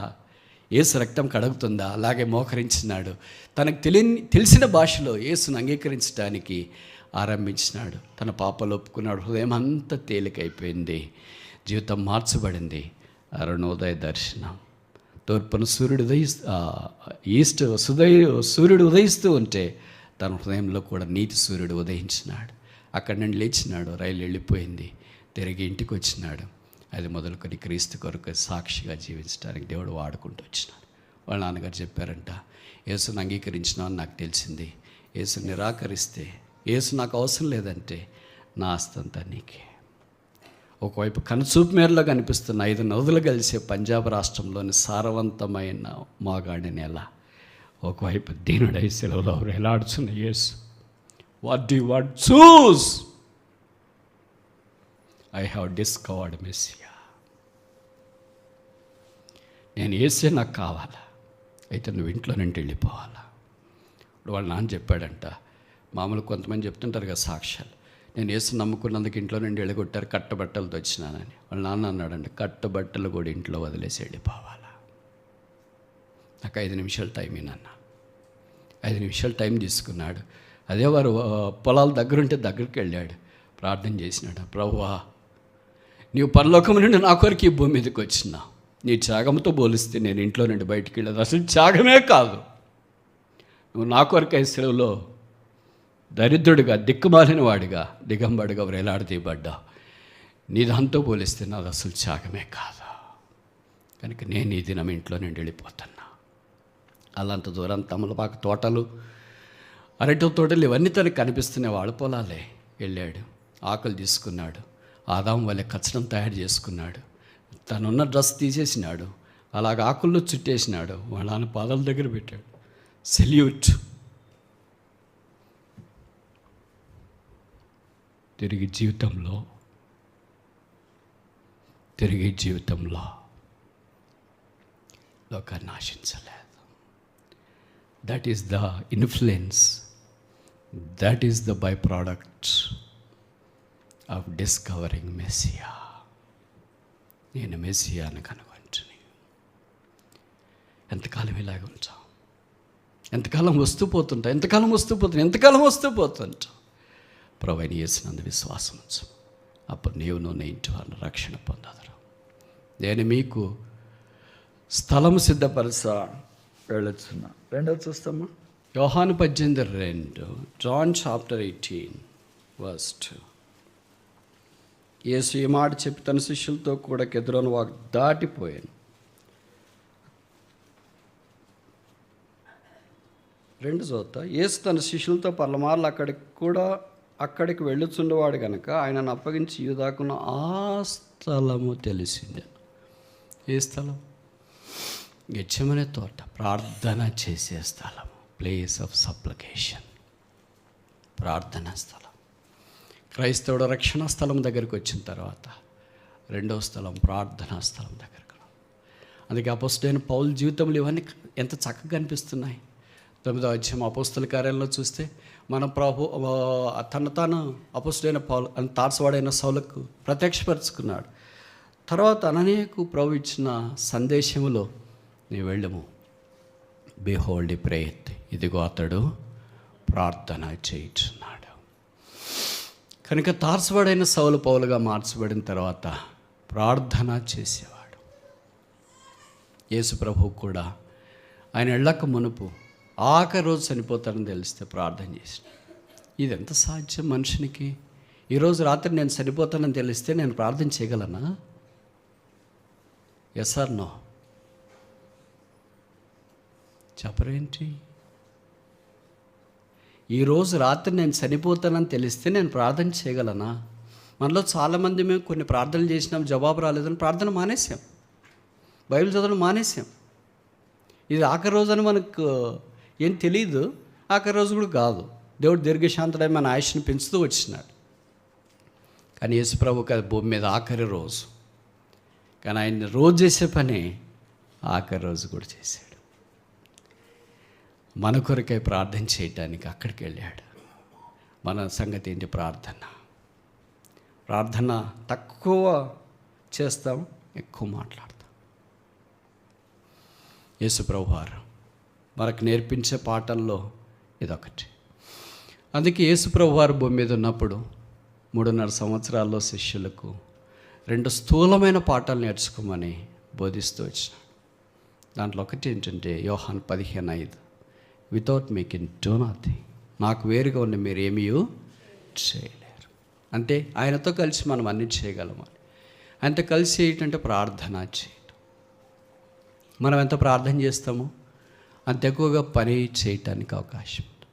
యేసు రక్తం కడుగుతుందా? అలాగే మోకరించినాడు. తనకు తెలిసిన భాషలో యేసును అంగీకరించడానికి ఆరంభించినాడు. తన పాపాలు ఒప్పుకున్నాడు. హృదయం అంతా తేలికైపోయింది. జీవితం మార్చబడింది. అరుణోదయ దర్శనం. తూర్పున సూర్యుడు ఉదయిస్తూ ఉంటే తన హృదయంలో కూడా నీతి సూర్యుడు ఉదయించినాడు. అక్కడి నుండి లేచినాడు. రైలు వెళ్ళిపోయింది. తిరిగి ఇంటికి వచ్చినాడు. అది మొదలుకొని క్రీస్తు కొరకు సాక్షిగా జీవించడానికి దేవుడు వాడుకుంటూ వచ్చినాడు. వాళ్ళ నాన్నగారు చెప్పారంట, యేసుని అంగీకరించినావు అని నాకు తెలిసింది. యేసుని నిరాకరిస్తే, యేసు నాకు అవసరం లేదంటే నా ఆస్తంతా నీకే. ఒకవైపు కనుచూపు మేరలో కనిపిస్తున్న 5 నదులు కలిసే పంజాబ్ రాష్ట్రంలోని సారవంతమైన మాగాడి నేల. ఒకవైపు దీనుడై సెలవులో వేలాడుచున్న యేసు. What do you want? చూస్. I have discovered messiah. నేను యేసే నాకు కావాలా, అయితే నువ్వు ఇంట్లో నుండి వెళ్ళిపోవాలా. ఇప్పుడు వాళ్ళ నాన్న చెప్పాడంట, మామూలు కొంతమంది చెప్తుంటారు కదా సాక్ష్యాలు, నేను యేసు నమ్ముకున్నందుకు ఇంట్లో నుండి వెళ్ళగొట్టారు, కట్టబట్టలతో వచ్చినానని. వాళ్ళ నాన్న అన్నాడంటే, కట్టబట్టలు కూడా ఇంట్లో వదిలేసి వెళ్ళిపోవాలా. నాకు 5 నిమిషాలు టైం నాన్న. 5 నిమిషాలు టైం తీసుకున్నాడు. అదే వారు పొలాల దగ్గరుంటే దగ్గరికి వెళ్ళాడు. ప్రార్థన చేసినాడు, ప్రభువా, నీవు పరలోకం నుండి నా కొరకు ఈ భూమి మీదకి వచ్చినావు. నీ త్యాగంతో పోలిస్తే నేను ఇంట్లో నుండి బయటికి వెళ్ళదు. అసలు త్యాగమే కాదు. నువ్వు నా కొరకై సెలవులో దరిద్రుడిగా, దిక్కుమాలిన వాడిగా, దిగంబడిగా వేలాడదీయబడ్డావు. నీ దాంతో పోలిస్తే నాది అసలు త్యాగమే కాదు. కనుక నేను ఈ దినం ఇంట్లో నుండి వెళ్ళిపోతున్నా. అలాంత దూరం తమలపాకు తోటలు, అరటి తోటలు ఇవన్నీ తనకు కనిపిస్తున్నాయి. వాళ్ళ పొలాలే. వెళ్ళాడు. ఆకులు తీసుకున్నాడు. ఆదాము వల్లే కచ్చడం తయారు చేసుకున్నాడు. తనున్న డ్రెస్ తీసేసినాడు. అలాగ ఆకుల్లో చుట్టేసినాడు. వాళ్ళ నాన్న పాదాల దగ్గర పెట్టాడు. సెల్యూట్. తిరిగి జీవితంలో లోకాన్ని ఆశించలేదు. That is the influence, that is the byproduct of discovering messiah. నేను మెస్సియాను కనుగొంటుని. ఎంతకాలం ఇలాగ ఉంటాం? ఎంతకాలం వస్తూ పోతుంటా. ప్రభువైన యేసునందు విశ్వాసం ఉంచు. అప్పుడు నీవును నీ ఇంటి వారిని రక్షణ పొందదురు. నేను మీకు స్థలం సిద్ధపరచా వెళ్ళొచ్చున్నా. 2వ చూస్తామా? యోహాను 18:2. John chapter 18 verse 2. యేసు ఈ మాట చెప్పి తన శిష్యులతో కూడా కెద్రోను వాగు దాటిపోయాను. 2 చోత యేసు తన శిష్యులతో పర్లమార్లు అక్కడికి వెళ్ళుచుండేవాడు కనుక ఆయనను అప్పగించి యూదాకున్న ఆ స్థలము తెలిసింది. ఏ స్థలం? గెత్సేమనే తోట. ప్రార్థన చేసే స్థలము. Place of supplication. ప్రార్థనా స్థలం. క్రైస్తవుడు రక్షణ స్థలం దగ్గరికి వచ్చిన తర్వాత రెండవ స్థలం ప్రార్థనా స్థలం దగ్గరకు. అందుకే అపోస్తలుడైన పౌలు జీవితంలో ఇవన్నీ ఎంత చక్కగా అనిపిస్తున్నాయి. 9వ అధ్యాయం అపోస్తల కార్యాలయంలో చూస్తే మన ప్రభు తాను అపోస్తలుడైన పౌలు తార్సువాడైన సౌలకు ప్రత్యక్షపరుచుకున్నాడు. తర్వాత అననీయకు ప్రభు ఇచ్చిన సందేశములో నీ వెళ్ళము, బిహోల్డ్ ప్రేయత్, ఇదిగో అతడు ప్రార్థన చేయుచున్నాడు. కనుక తార్సువాడైన సౌలు పౌలుగా మార్చబడిన తర్వాత ప్రార్థన చేసేవాడు. యేసు ప్రభువు కూడా ఆయన ఎళ్ళక మునుపు ఆఖరి రోజు చనిపోతాడని తెలిస్తే ప్రార్థన చేసిన. ఇది ఎంత సాధ్యం మనుషునికి? ఈరోజు రాత్రి నేను చనిపోతానని తెలిస్తే నేను ప్రార్థన చేయగలనా? Yes or no? చెప్పరేంటి? ఈరోజు రాత్రి నేను చనిపోతానని తెలిస్తే నేను ప్రార్థన చేయగలనా? మనలో చాలామంది మేము కొన్ని ప్రార్థనలు చేసినాం, జవాబు రాలేదని ప్రార్థన మానేసాం, బైబిల్ చదవడం మానేసాం. ఇది ఆఖరి రోజు అని మనకు ఏం తెలియదు, ఆఖరి రోజు కూడా కాదు. దేవుడు దీర్ఘశాంతుడై మన ఆయుష్ని పెంచుతూ వచ్చినాడు. కానీ యేసు ప్రభువుకి అది భూమి మీద ఆఖరి రోజు. కానీ ఆయన రోజు చేసే పని ఆఖరి రోజు కూడా చేశాడు. మన కొరకై ప్రార్థన చేయటానికి అక్కడికి వెళ్ళాడు. మన సంగతి ఏంటి? ప్రార్థన తక్కువ చేస్తాం, ఎక్కువ మాట్లాడతాం. యేసు ప్రభువారు మనకు నేర్పించే పాఠల్లో ఇదొకటి. అందుకే యేసు ప్రభువారు భూమి మీద ఉన్నప్పుడు 3.5 సంవత్సరాల్లో శిష్యులకు 2 స్థూలమైన పాఠాలు నేర్చుకోమని బోధిస్తూ వచ్చినాడు. దాంట్లో ఒకటి ఏంటంటే యోహాను 15:5, వితౌట్ మేకింగ్ డూ నథింగ్, నాకు వేరుగా ఉన్న మీరు ఏమీ చేయలేరు. అంటే ఆయనతో కలిసి మనం అన్నీ చేయగలమని. ఆయనతో కలిసి ఏంటంటే ప్రార్థన చేయటం. మనం ఎంత ప్రార్థన చేస్తామో అంత ఎక్కువగా పని చేయటానికి అవకాశం ఉంది.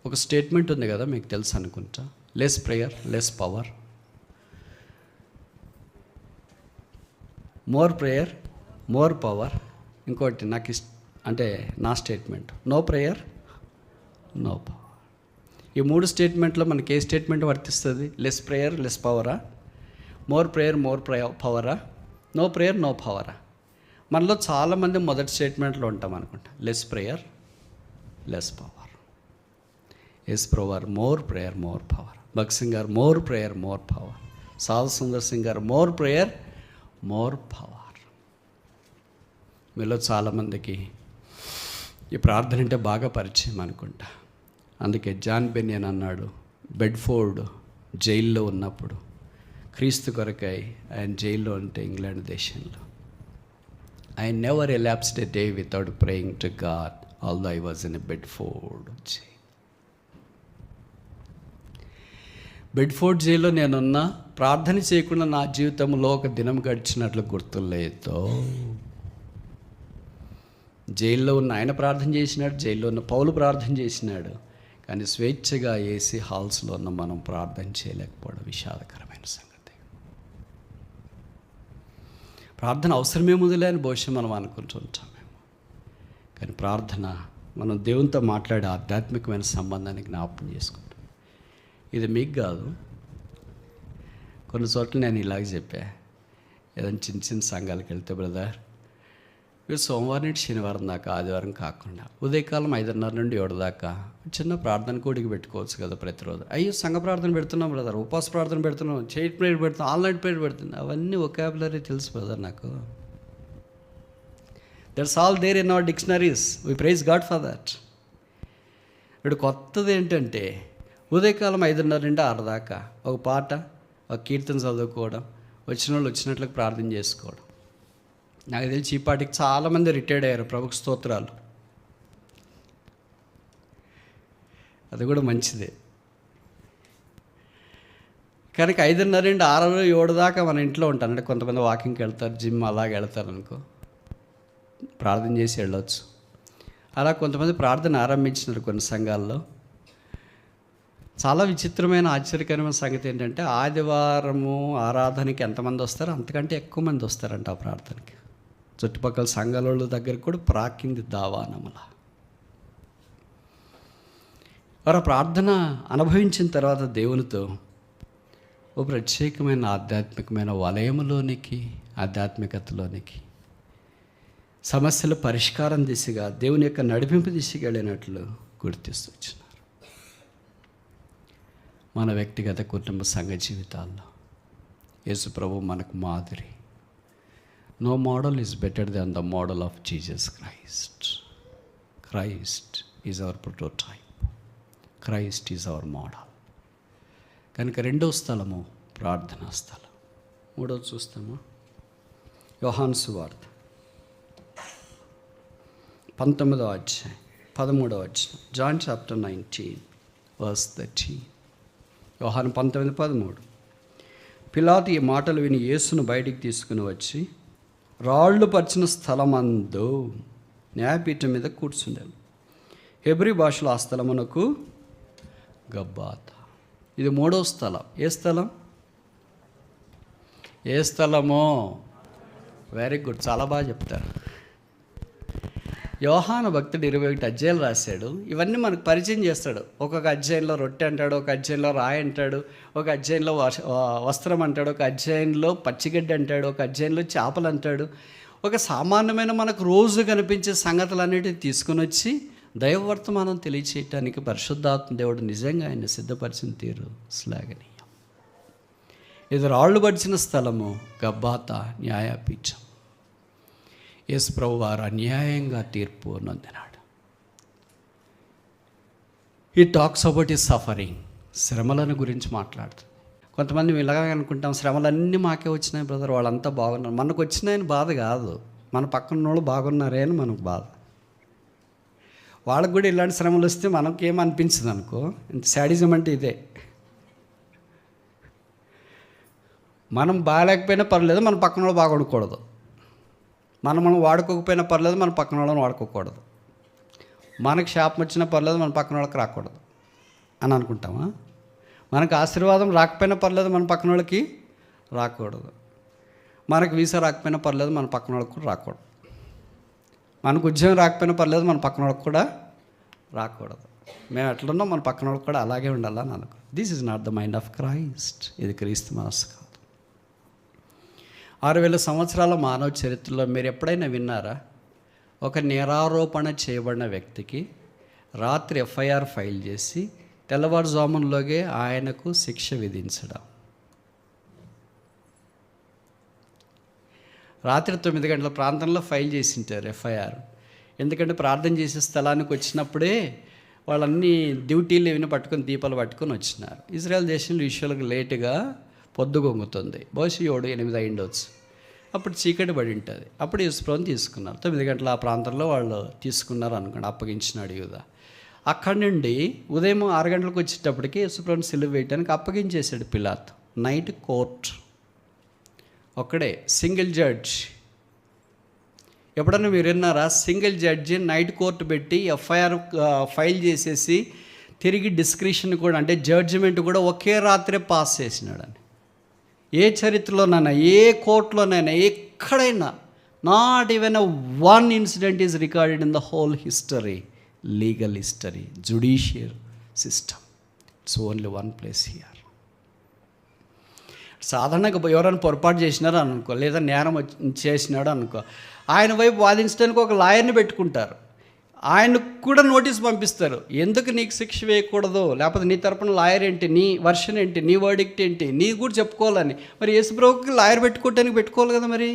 ఒక స్టేట్మెంట్ ఉంది కదా, మీకు తెలుసు అనుకుంటా, less prayer less power, more prayer more power. ఇంకోటి నాకు అంటే నా statement, no prayer no power. ఈ 3 స్టేట్మెంట్లో మనకి ఏ స్టేట్మెంట్ వర్తిస్తుంది? లెస్ ప్రేయర్ లెస్ పవరా, మోర్ ప్రేయర్ మోర్ పవరా, నో ప్రేయర్ నో పవరా? మనలో చాలామంది మొదటి స్టేట్మెంట్లో ఉంటాం అనుకుంటా, లెస్ ప్రేయర్ లెస్ పవర్. ఎస్ ప్రోవర్ more prayer more power, Bhagat Singh గారు మోర్ ప్రేయర్ మోర్ పవర్, సాధు సుందర్ సింగ్ గారు మోర్ ప్రేయర్ మోర్ పవర్. మీలో చాలామందికి ఈ ప్రార్థన అంటే బాగా పరిచయం అనుకుంటా. అందుకే జాన్ బెన్యన్ అన్నాడు, బెడ్ఫోర్డ్ జైల్లో ఉన్నప్పుడు క్రీస్తు కొరకై ఆయన జైల్లో ఉంటే ఇంగ్లాండ్ దేశంలో, I never elapsed a day without praying to God, although I was in a Bedford jail. Bedford జైల్లో నేనున్నా, ప్రార్థన చేయకుండా నా జీవితంలో ఒక దినం గడిచినట్లు గుర్తులేదు. జైల్లో ఉన్న ఆయన ప్రార్థన చేసినాడు, జైల్లో ఉన్న పౌలు ప్రార్థన చేసినాడు. కానీ స్వేచ్ఛగా ఏసీ హాల్స్లో ఉన్న మనం ప్రార్థన చేయలేకపోవడం విషాదకరమైన సంగతి. ప్రార్థన అవసరమేముందిలే అని బహుశా మనం అనుకుంటుంటామేమో. కానీ ప్రార్థన మనం దేవునితో మాట్లాడే ఆధ్యాత్మికమైన సంబంధాన్ని జ్ఞాపకం చేసుకుంటాం. ఇది మీకు కాదు, కొన్ని చోట్ల నేను ఇలాగ చెప్పా, ఏదైనా చిన్న చిన్న సంఘాలకు వెళ్తే, బ్రదర్ మీరు సోమవారం నుండి శనివారం దాకా, ఆదివారం కాకుండా ఉదయకాలం 5:30 నుండి 7 దాకా చిన్న ప్రార్థన కూడికి పెట్టుకోవచ్చు కదా ప్రతిరోజు. అయ్యో సంఘ ప్రార్థన పెడుతున్నాం బ్రదర్, ఉపవాస ప్రార్థన పెడుతున్నాం, చైట్ ప్రేయర్ పెడుతున్నాం, ఆన్లైన్ ప్రేయర్ పెడుతున్నాం, అవన్నీ ఒకాబులరీ తెలుసు బ్రదర్ నాకు. That's all there in our dictionaries, we praise God for that. ఇప్పుడు కొత్తది ఏంటంటే ఉదయకాలం 5:30 నుండి 6 దాకా ఒక పాట, ఒక కీర్తన చదువుకోవడం, వచ్చిన వాళ్ళు వచ్చినట్లకు ప్రార్థన చేసుకోవడం. నాకు తెలిసి ఈ పాటికి చాలామంది రిటైర్డ్ అయ్యారు, ప్రభుకు స్తోత్రాలు. అది కూడా మంచిదే. కనుక 5:30 నుండి 6, 7 దాకా మన ఇంట్లో ఉంటాను. అంటే కొంతమంది వాకింగ్కి వెళ్తారు, జిమ్ అలాగే వెళ్తారు అనుకో, ప్రార్థన చేసి వెళ్ళొచ్చు. అలా కొంతమంది ప్రార్థన ఆరంభించినారు కొన్ని సంఘాల్లో. చాలా విచిత్రమైన ఆశ్చర్యకరమైన సంగతి ఏంటంటే ఆదివారము ఆరాధనకి ఎంతమంది వస్తారో అంతకంటే ఎక్కువ మంది వస్తారంట ఆ ప్రార్థనకి. చుట్టుపక్కల సంఘాల వాళ్ళ దగ్గర కూడా ప్రాకింది దావానముల. వారు ప్రార్థన అనుభవించిన తర్వాత దేవునితో ఓ ప్రత్యేకమైన ఆధ్యాత్మికమైన వలయములోనికి, ఆధ్యాత్మికతలోనికి, సమస్యల పరిష్కారం దిశగా, దేవుని యొక్క నడిపింపు దిశగా వెళ్ళినట్లు గుర్తిస్తూ వచ్చినారు. మన వ్యక్తిగత కుటుంబ సంఘ జీవితాల్లో యేసు ప్రభు మనకు మాదిరి. No model is better than the model of Jesus Christ. Christ is our prototype. Christ is our model. కనుక రెండవ స్థలము ప్రార్థనా స్థలం. మూడవది చూస్తామా? యోహాను సువార్త 19వ అధ్యాయం 13వ వచనం. John chapter 19 verse 13. యోహాను 19:13. పిలాతు ఈ మాటలు విని యేసును బయటికి తీసుకుని వచ్చి రాళ్ళు పరిచిన స్థలమందు న్యాయపీఠం మీద కూర్చుండాను. హెబ్రీ భాషలో ఆ స్థలమునకు గబ్బాతా. ఇది మూడవ స్థలం. ఏ స్థలం? ఏ స్థలమో? వెరీ గుడ్, చాలా బాగా చెప్తారు. యోహాను భక్తుడు 21 అధ్యాయాలు రాశాడు. ఇవన్నీ మనకు పరిచయం చేస్తాడు. ఒక్కొక్క అధ్యాయంలో రొట్టె అంటాడు, ఒక అధ్యాయంలో రాయి అంటాడు, ఒక అధ్యాయంలో వస్త్రం అంటాడు, ఒక అధ్యాయంలో పచ్చిగడ్డి అంటాడు, ఒక అధ్యాయంలో చేపలు అంటాడు. ఒక సామాన్యమైన మనకు రోజు కనిపించే సంగతులన్నిటిని తీసుకుని వచ్చి దైవవర్తమానం తెలియచేయటానికి పరిశుద్ధాత్మ దేవుడు నిజంగా ఆయన సిద్ధపరిచిన తీరు శ్లాఘనీయం. ఇది రాళ్ళు పడిచిన స్థలము గబ్బాతా, న్యాయపీఠం. యేసు ప్రభు వారు అన్యాయంగా తీర్పు నొందినాడు. ఈ టాక్స్ అబౌట్ ఈ సఫరింగ్, శ్రమలను గురించి మాట్లాడుతుంది. కొంతమంది ఇలాగ అనుకుంటాం, శ్రమలన్నీ మాకే వచ్చినాయి బ్రదర్, వాళ్ళంతా బాగున్నారు. మనకు వచ్చినాయని బాధ కాదు, మన పక్కన వాళ్ళు బాగున్నారే అని మనకు బాధ. వాళ్ళకు కూడా ఇలాంటి శ్రమలు వస్తే మనకేమనిపించదు అనుకో. శాడిజం అంటే ఇదే. మనం బాగాలేకపోయినా పర్లేదు, మన పక్కన వాళ్ళు బాగుండకూడదు. మనం వాడుకోకపోయినా పర్లేదు, మన పక్కన వాళ్ళని వాడుకోకూడదు. మనకు శాపం వచ్చినా పర్లేదు, మన పక్కన వాళ్ళకి రాకూడదు అని అనుకుంటామా? మనకు ఆశీర్వాదం రాకపోయినా పర్లేదు, మన పక్కన వాళ్ళకి రాకూడదు. మనకు వీసా రాకపోయినా పర్లేదు, మన పక్కన వాళ్ళకి కూడా రాకూడదు. మనకు ఉద్యోగం రాకపోయినా పర్లేదు, మన పక్కన వాళ్ళకి కూడా రాకూడదు. మేము ఎట్లున్నాం, మన పక్కన వాళ్ళకి కూడా అలాగే ఉండాలని అనుకో. This is not the mind of Christ. ఇది క్రీస్తు మనస్సు కాదు. 6000 సంవత్సరాల మానవ చరిత్రలో మీరు ఎప్పుడైనా విన్నారా? ఒక నేరారోపణ చేయబడిన వ్యక్తికి రాత్రి ఎఫ్ఐఆర్ ఫైల్ చేసి తెల్లవారుజామునలోగే ఆయనకు శిక్ష విధించడం. రాత్రి 9 గంటల ప్రాంతంలో ఫైల్ చేసింటారు ఎఫ్ఐఆర్. ఎందుకంటే ప్రార్థన చేసే స్థలానికి వచ్చినప్పుడే వాళ్ళన్నీ డ్యూటీలు ఏమైనా పట్టుకొని దీపాలు పట్టుకొని వచ్చినారు. ఇజ్రాయెల్ దేశంలో యూజువల్గా లేటుగా పొద్దుగొంగుతుంది. బహుశా 7-8 అయిండొచ్చు. అప్పుడు చీకటి పడి ఉంటుంది. అప్పుడు యేసుప్రభుని తీసుకున్నారు. 9 గంటల ఆ ప్రాంతంలో వాళ్ళు తీసుకున్నారు అనుకోండి, అప్పగించినాడు యూదా. అక్కడి నుండి ఉదయం 6 గంటలకు వచ్చేటప్పటికి యేసుప్రభుని సిలువ వేయడానికి అప్పగించేశాడు పిలాతు. నైట్ కోర్ట్ ఒక్కడే, సింగిల్ జడ్జ్. ఎప్పుడన్నా మీరు విన్నారా? సింగిల్ జడ్జి నైట్ కోర్టు పెట్టి ఎఫ్ఐఆర్ ఫైల్ చేసేసి తిరిగి డిస్క్రిప్షన్ కూడా, అంటే జడ్జిమెంట్ కూడా ఒకే రాత్రే పాస్ చేసినాడని. ఏ చరిత్రలోనైనా, ఏ కోర్టులోనైనా, ఎక్కడైనా not even one incident is recorded in the whole history, legal history, judicial system. It's only one place here. సాధారణంగా ఎవరైనా పొరపాటు చేసినారు అనుకో, లేదా నేరం చేసినాడు అనుకో, ఆయన వైపు వాదించడానికి ఒక లాయర్ని పెట్టుకుంటారు. ఆయనకు కూడా నోటీస్ పంపిస్తారు, ఎందుకు నీకు శిక్ష వేయకూడదు, లేకపోతే నీ తరపున లాయర్ ఏంటి, నీ వర్షన్ ఏంటి, నీ వర్డిక్ట్ ఏంటి, నీ కూడా చెప్పుకోవాలని. మరి యేసుప్రభుకి లాయర్ పెట్టుకోవటానికి కదా. మరి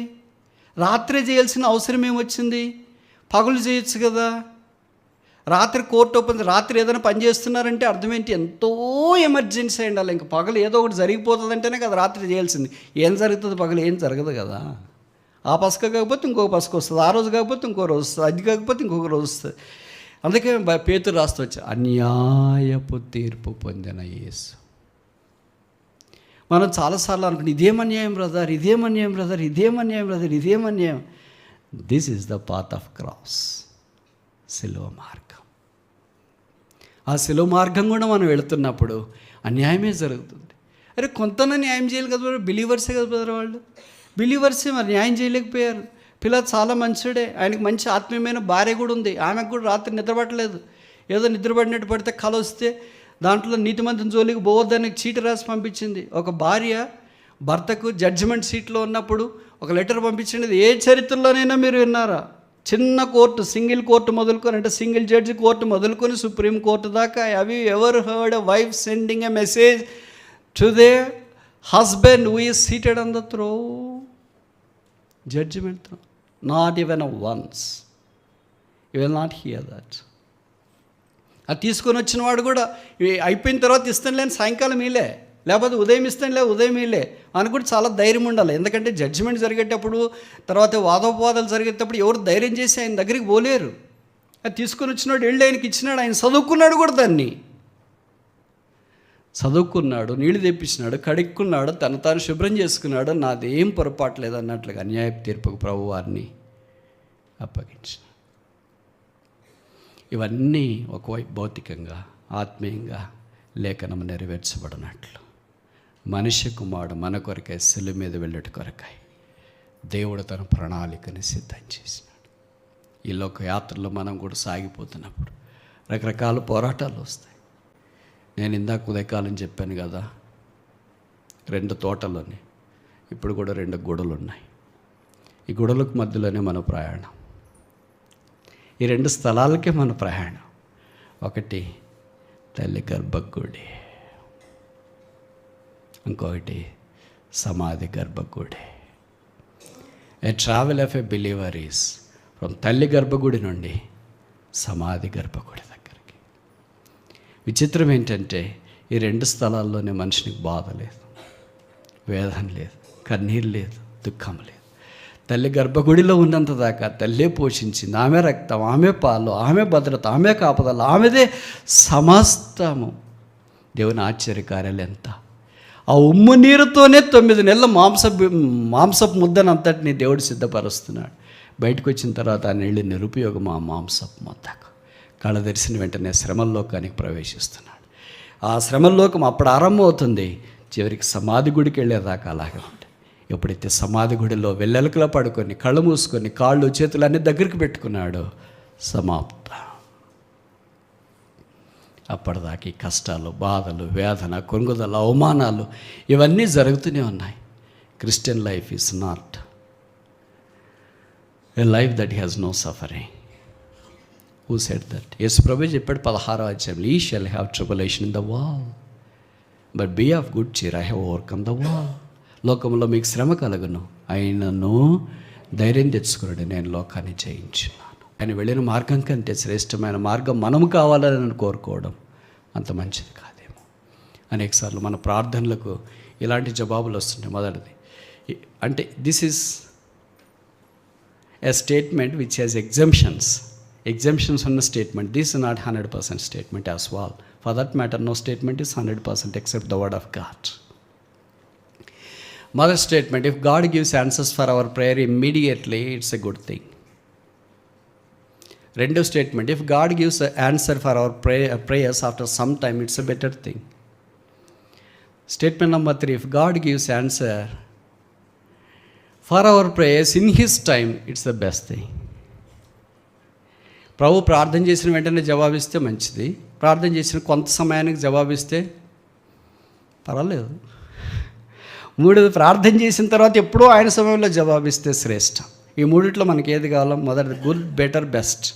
రాత్రి చేయాల్సిన అవసరం ఏమొచ్చింది? పగులు చేయొచ్చు కదా. రాత్రి కోర్టు ఓపెన్, రాత్రి ఏదైనా పని చేస్తున్నారంటే అర్థం ఏంటి? ఎంతో ఎమర్జెన్సీ అయి ఉండాలి. ఇంకా పగలు ఏదో ఒకటి జరిగిపోతుంది అంటేనే కదా రాత్రి చేయాల్సింది. ఏం జరుగుతుంది పగలు? ఏం జరగదు కదా. ఆ పసక కాకపోతే ఇంకొక పసక వస్తుంది, ఆ రోజు కాకపోతే ఇంకో రోజు వస్తుంది, అది కాకపోతే ఇంకొక రోజు వస్తుంది. అందుకే పేతురు రాస్తూ వచ్చి అన్యాయపు తీర్పు పొందిన యేసు. మనం చాలాసార్లు అనుకుంటాం, ఇదేమన్యాయం బ్రదర్, ఇదేమన్యాయం బ్రదర్, ఇదేమన్యాయం బ్రదర్, ఇదేమన్యాయం. This is the path of cross, సిలువ మార్గం. ఆ సిలువ మార్గం కూడా మనం వెళుతున్నప్పుడు అన్యాయమే జరుగుతుంది. అరే కొంతన న్యాయం చేయాలి కదా, బిలీవర్సే కదా బ్రదర్, వాళ్ళు బిలీవర్సే, మరి న్యాయం చేయలేకపోయారు. పిల్లలు చాలా మంచిడే, ఆయనకు మంచి ఆత్మీయమైన భార్య కూడా ఉంది. ఆమెకు కూడా రాత్రి నిద్రపట్టలేదు. ఏదో నిద్రపడినట్టు పడితే కల వస్తే దాంట్లో నీతిమంతుని జోలికి పోవద్దని చీటి రాసి పంపించింది. ఒక భార్య భర్తకు జడ్జిమెంట్ సీట్లో ఉన్నప్పుడు ఒక లెటర్ పంపించింది. ఏ చరిత్రలోనైనా మీరు విన్నారా? చిన్న కోర్టు, సింగిల్ కోర్టు మొదలుకొని, అంటే సింగిల్ జడ్జి కోర్టు మొదలుకొని సుప్రీం కోర్టు దాకా, have you ever heard a wife sending a message to they husband who is seated on the throne? Judgment throne. Not even once. You will not hear that. అది తీసుకొని వచ్చిన వాడు కూడా అయిపోయిన తర్వాత ఇస్తాను లేని సాయంకాలం వీలే, లేకపోతే ఉదయం ఇస్తాను లే ఉదయం వీలే అని కూడా చాలా ధైర్యం ఉండాలి. ఎందుకంటే జడ్జిమెంట్ జరిగేటప్పుడు, తర్వాత వాదోపవాదాలు జరిగేటప్పుడు ఎవరు ధైర్యం చేసి ఆయన దగ్గరికి పోలేరు. అది తీసుకొని వచ్చినాడు, వెళ్ళి ఆయనకి ఇచ్చినాడు. ఆయన చదువుకున్నాడు కూడా, దాన్ని చదువుకున్నాడు, నీళ్లు తెప్పించినాడు, కడుక్కున్నాడు, తాను శుభ్రం చేసుకున్నాడు. నాదేం పొరపాటు లేదన్నట్లుగా అన్యాయపు తీర్పుకు ప్రభు వారిని అప్పగించిన. ఇవన్నీ ఒకవైపు భౌతికంగా, ఆత్మీయంగా లేఖనం నెరవేర్చబడినట్లు మనిషి కుమారుడు మన కొరకై శిలువ మీద వెళ్ళట కొరకై దేవుడు తన ప్రణాళికని సిద్ధం చేసినాడు. ఈ లోక యాత్రలో మనం కూడా సాగిపోతున్నప్పుడు రకరకాల పోరాటాలు వస్తాయి. నేను ఇందాక ఉదయకాలం చెప్పాను కదా, 2 తోటలోని ఇప్పుడు కూడా 2 గుడలు ఉన్నాయి. ఈ గుడలకు మధ్యలోనే మన ప్రయాణం. ఈ 2 స్థలాలకే మన ప్రయాణం. ఒకటి తల్లి గర్భగుడి, ఇంకొకటి సమాధి గర్భగుడి. A travel of a believer is from తల్లి గర్భగుడి నుండి సమాధి గర్భగుడి దగ్గరికి. విచిత్రం ఏంటంటే ఈ 2 స్థలాల్లోనే మనిషికి బాధ లేదు, వేదన లేదు, కన్నీరు లేదు, దుఃఖం లేదు. తల్లి గర్భగుడిలో ఉన్నంత దాకా తల్లే పోషించింది. ఆమె రక్తం, ఆమె పాలు, ఆమె భద్రత, ఆమె కాపుదల, ఆమెదే సమస్తము. దేవుని ఆశ్చర్యకార్యాలు ఎంత! ఆ ఉమ్ము నీరుతోనే 9 నెలల మాంసపు ముద్దనంతటిని దేవుడు సిద్ధపరుస్తున్నాడు. బయటకు వచ్చిన తర్వాత ఆ నీళ్ళు నిరుపయోగం. ఆ మాంసపు ముద్దకు కళ్ళ తెరిసిన వెంటనే శ్రమల్లోకానికి ప్రవేశిస్తున్నాడు. ఆ శ్రమల్లోకం అప్పుడు ఆరంభం అవుతుంది. చివరికి సమాధి గుడికి వెళ్ళేదాకా అలాగే ఉంటుంది. ఎప్పుడైతే సమాధి గుడిలో వెల్లెలకలో పడుకొని కళ్ళు మూసుకొని కాళ్ళు చేతులు అన్నీ దగ్గరికి పెట్టుకున్నాడు, సమాప్తం. అప్పటిదాకా ఈ కష్టాలు, బాధలు, వేదన, కొనుగోలు, అవమానాలు ఇవన్నీ జరుగుతూనే ఉన్నాయి. Christian life is not a life that has no suffering. Who said that? యేసు ప్రభువే చెప్పాడు 16వ అధ్యాయంలో, "Ye shall have tribulation in the world, but be of good cheer, I have overcome the world." లోకంలో మీకు శ్రమ కలుగును, అయినను ధైర్యం తెచ్చుకున్నాడు, నేను లోకాన్ని జయించున్నాను. ఆయన వెళ్ళిన మార్గం కంటే శ్రేష్టమైన మార్గం మనము కావాలని కోరుకోవడం అంత మంచిది కాదేమో. అనేకసార్లు మన ప్రార్థనలకు ఇలాంటి జవాబులు వస్తుంటాయి. మొదటిది అంటే this is a statement which has exemptions on the statement. This is not 100% statement as well. For that matter, no statement is 100% except the word of God. Mother statement, if God gives answers for our prayer immediately, it's a good thing. Rendo statement, if God gives an answer for our prayers after some time, it's a better thing. Statement number 3, if God gives answer for our prayers in His time, it's the best thing. ప్రభు ప్రార్థన చేసిన వెంటనే జవాబిస్తే మంచిది, ప్రార్థన చేసిన కొంత సమయానికి జవాబిస్తే పర్వాలేదు. 3, ప్రార్థన చేసిన తర్వాత ఎప్పుడో ఆయన సమయంలో జవాబిస్తే శ్రేష్టం. ఈ 3 మనకి ఏది కావాలో? మొదటి గుడ్, బెటర్, బెస్ట్.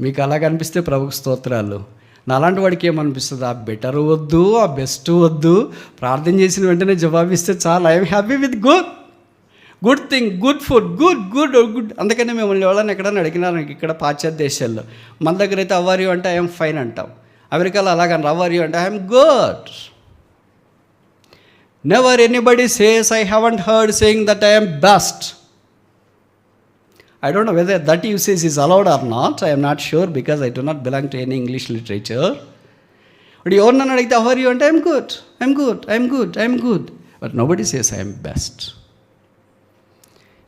మీకు అలాగ అనిపిస్తే ప్రభుకు స్తోత్రాలు. నా అలాంటి వాడికి ఏమనిపిస్తుంది? ఆ బెటర్ వద్దు, ఆ బెస్ట్ వద్దు, ప్రార్థన చేసిన వెంటనే జవాబిస్తే చాలా, I'm happy with good thing, good food, good. అందుకనే మిమ్మల్ని ఎవరైనా ఎక్కడైనా అడిగినారు ఇక్కడ పాశ్చాత్య దేశాల్లో, మన దగ్గర అయితే అవ్వారియో అంటే ఐఎమ్ ఫైన్ అంటాం. అమెరికాలో అలాగని అవ్వారియో అంటే I'm good. Never anybody says I haven't heard saying that I'm best. I don't know whether that usage is allowed or not. I am not sure because I do not belong to any English literature. But ఎవరినైనా అడిగితే how are you అంటే I'm good. But nobody says I am best.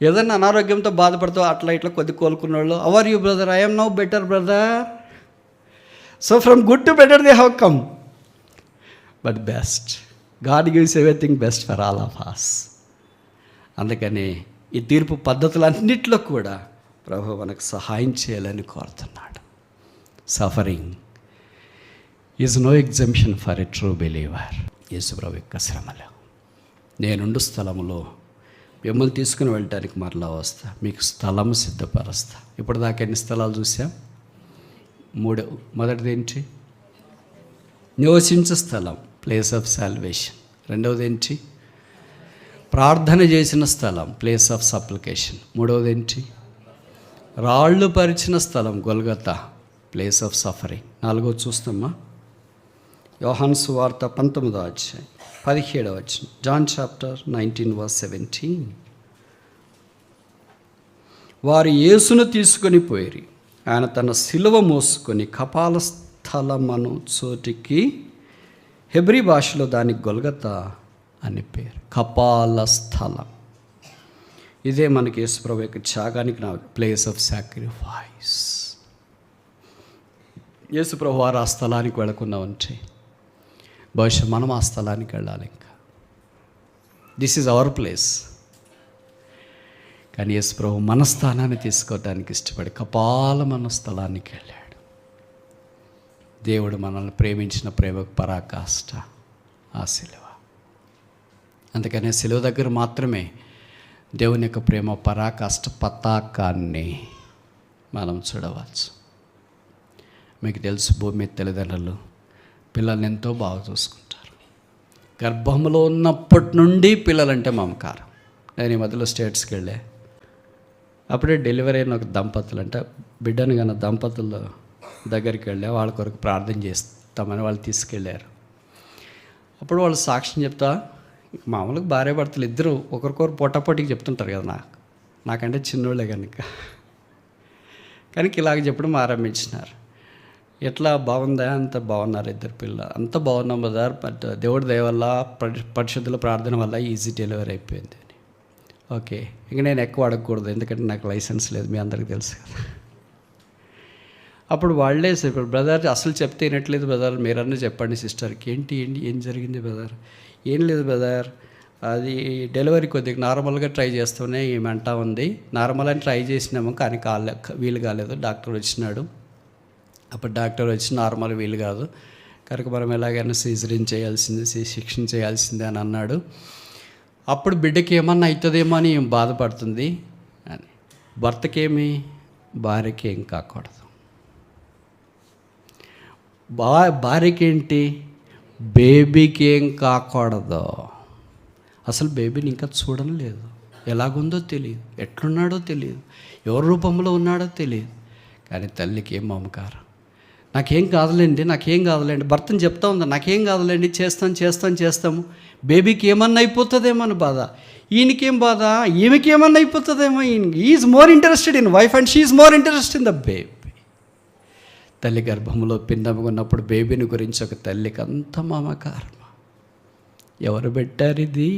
ఏదైనా అనారోగ్యంతో బాధపడుతూ అట్లా ఇట్లా కొద్ది కోలుకున్న వాళ్ళు, how are you brother? I am now better brother. So from good to better they have come. But best. God gives everything best for all of us. అందుకని ఈ తీర్పు పద్ధతులన్నింటిలో కూడా ప్రభు మనకు సహాయం చేయాలని కోరుతున్నాడు. Suffering is no exemption for a true believer. యేసుప్రభు యొక్క శ్రమలో నేనుండు స్థలంలో మిమ్మల్ని తీసుకుని వెళ్ళటానికి మరలా వస్తా, మీకు స్థలం సిద్ధపరుస్తా. ఇప్పుడు దాకా ఎన్ని స్థలాలు చూసాం? 3. మొదటిది ఏంటి? నివసించే స్థలం, ప్లేస్ ఆఫ్ సాల్వేషన్. రెండవది ఏంటి? ప్రార్థన చేసిన స్థలం, ప్లేస్ ఆఫ్ సప్లికేషన్. మూడవది ఏంటి? రాళ్ళు పరిచిన స్థలం, గొల్గొతా, ప్లేస్ ఆఫ్ సఫరింగ్. 4వది చూస్తామా? యోహాను సువార్త 19వ అధ్యాయం 17వ వచనం. John chapter 19:17. వారు యేసును తీసుకొని పోయిరి. ఆయన తన శిలువ మోసుకొని కపాల స్థలమను చోటికి, హెబ్రీ భాషలో దానికి గొల్గొతా అని పేరు. కపాల స్థలం. ఇదే మనకి యేసుప్రభు యొక్క త్యాగానికి నా ప్లేస్ ఆఫ్ సాక్రిఫైస్. యేసుప్రభు వారు ఆ స్థలానికి వెళ్ళకుండా ఉంటే బహుశా మనం ఆ స్థలానికి వెళ్ళాలి. ఇంకా దిస్ ఈజ్ అవర్ ప్లేస్. కానీ యేసుప్రభు మన స్థానాన్ని తీసుకోవటానికి ఇష్టపడి కపాలమన్న స్థలానికి వెళ్ళాడు. దేవుడు మనల్ని ప్రేమించిన ప్రేమకు పరాకాష్ట ఆ శిలువ. అందుకనే శిలువ దగ్గర మాత్రమే దేవుని యొక్క ప్రేమ పరాకాష్ట పతాకాన్ని మనం చూడవచ్చు. మీకు తెలుసు, భూమి మీద తల్లిదండ్రులు పిల్లల్ని ఎంతో బాగా చూసుకుంటారు. గర్భంలో ఉన్నప్పటి నుండి పిల్లలంటే మమకారం. నేను ఈ మధ్యలో స్టేట్స్కి వెళ్ళా. అప్పుడే డెలివరీ అయిన ఒక దంపతులు, అంటే బిడ్డను కన్నా దంపతుల దగ్గరికి వెళ్ళా. వాళ్ళ కొరకు ప్రార్థన చేస్తామని వాళ్ళు తీసుకెళ్ళారు. అప్పుడు వాళ్ళు సాక్ష్యం చెప్తా, మామూలుగా భార్యాభర్తలు ఇద్దరు ఒకరికొకరు పొట్టపొట్టికి చెప్తుంటారు కదా, నాకంటే చిన్నోళ్ళే కనుక ఇలాగ చెప్పడం ఆరంభించినారు. ఎట్లా బాగుందా? అంత బాగున్నారు ఇద్దరు పిల్లలు, అంత బాగున్నాం బదార్. బట్ దేవుడి దయ వల్ల, పరిశుద్ధుల ప్రార్థన వల్ల ఈజీ డెలివరీ అయిపోయింది అని. ఓకే, ఇంక నేను ఎక్కువ అడగకూడదు, ఎందుకంటే నాకు లైసెన్స్ లేదు, మీ అందరికీ తెలుసు కదా. అప్పుడు వాళ్ళే చెప్పారు, బ్రదర్ అసలు చెప్తే వినట్లేదు బ్రదర్, మీరన్నా చెప్పండి సిస్టర్కి. ఏంటి ఏం జరిగింది బ్రదర్? ఏం లేదు బ్రదర్, అది డెలివరీ కొద్దిగా నార్మల్గా ట్రై చేస్తూనే ఏమంటా ఉంది. నార్మల్ అని ట్రై చేసినాము, కానీ వీలు కాలేదు. డాక్టర్ వచ్చినాడు. అప్పుడు డాక్టర్ వచ్చి నార్మల్ వీలు కాదు కనుక మనం ఎలాగైనా సిజరీన్ చేయాల్సింది, సెక్షన్ చేయాల్సిందే అని అన్నాడు. అప్పుడు బిడ్డకి ఏమన్నా అవుతుందేమో అని బాధపడుతుంది అని. భర్తకేమి, భార్యకి ఏం కాకూడదు. భార్యకేంటి, బేబీకి ఏం కాకూడదు. అసలు బేబీని ఇంకా చూడడం లేదు, ఎలాగుందో తెలియదు, ఎట్లున్నాడో తెలియదు, ఎవరి రూపంలో ఉన్నాడో తెలియదు. కానీ తల్లికి ఏం మమకారం, నాకేం కాదులేండి. భర్తను చెప్తా ఉందా, నాకేం కాదులేండి, చేస్తాము. బేబీకి ఏమన్నా అయిపోతుందేమో అని బాధ. ఈయనకేం బాధ, ఈమెకి ఏమన్నా అయిపోతుందేమో. Is more interested in wife and she is more interested in the baby. తల్లి గర్భంలో పిండంగా ఉన్నప్పుడు బేబీని గురించి ఒక తల్లికి అంత మమకారం. ఎవరు పెట్టారు ఇది?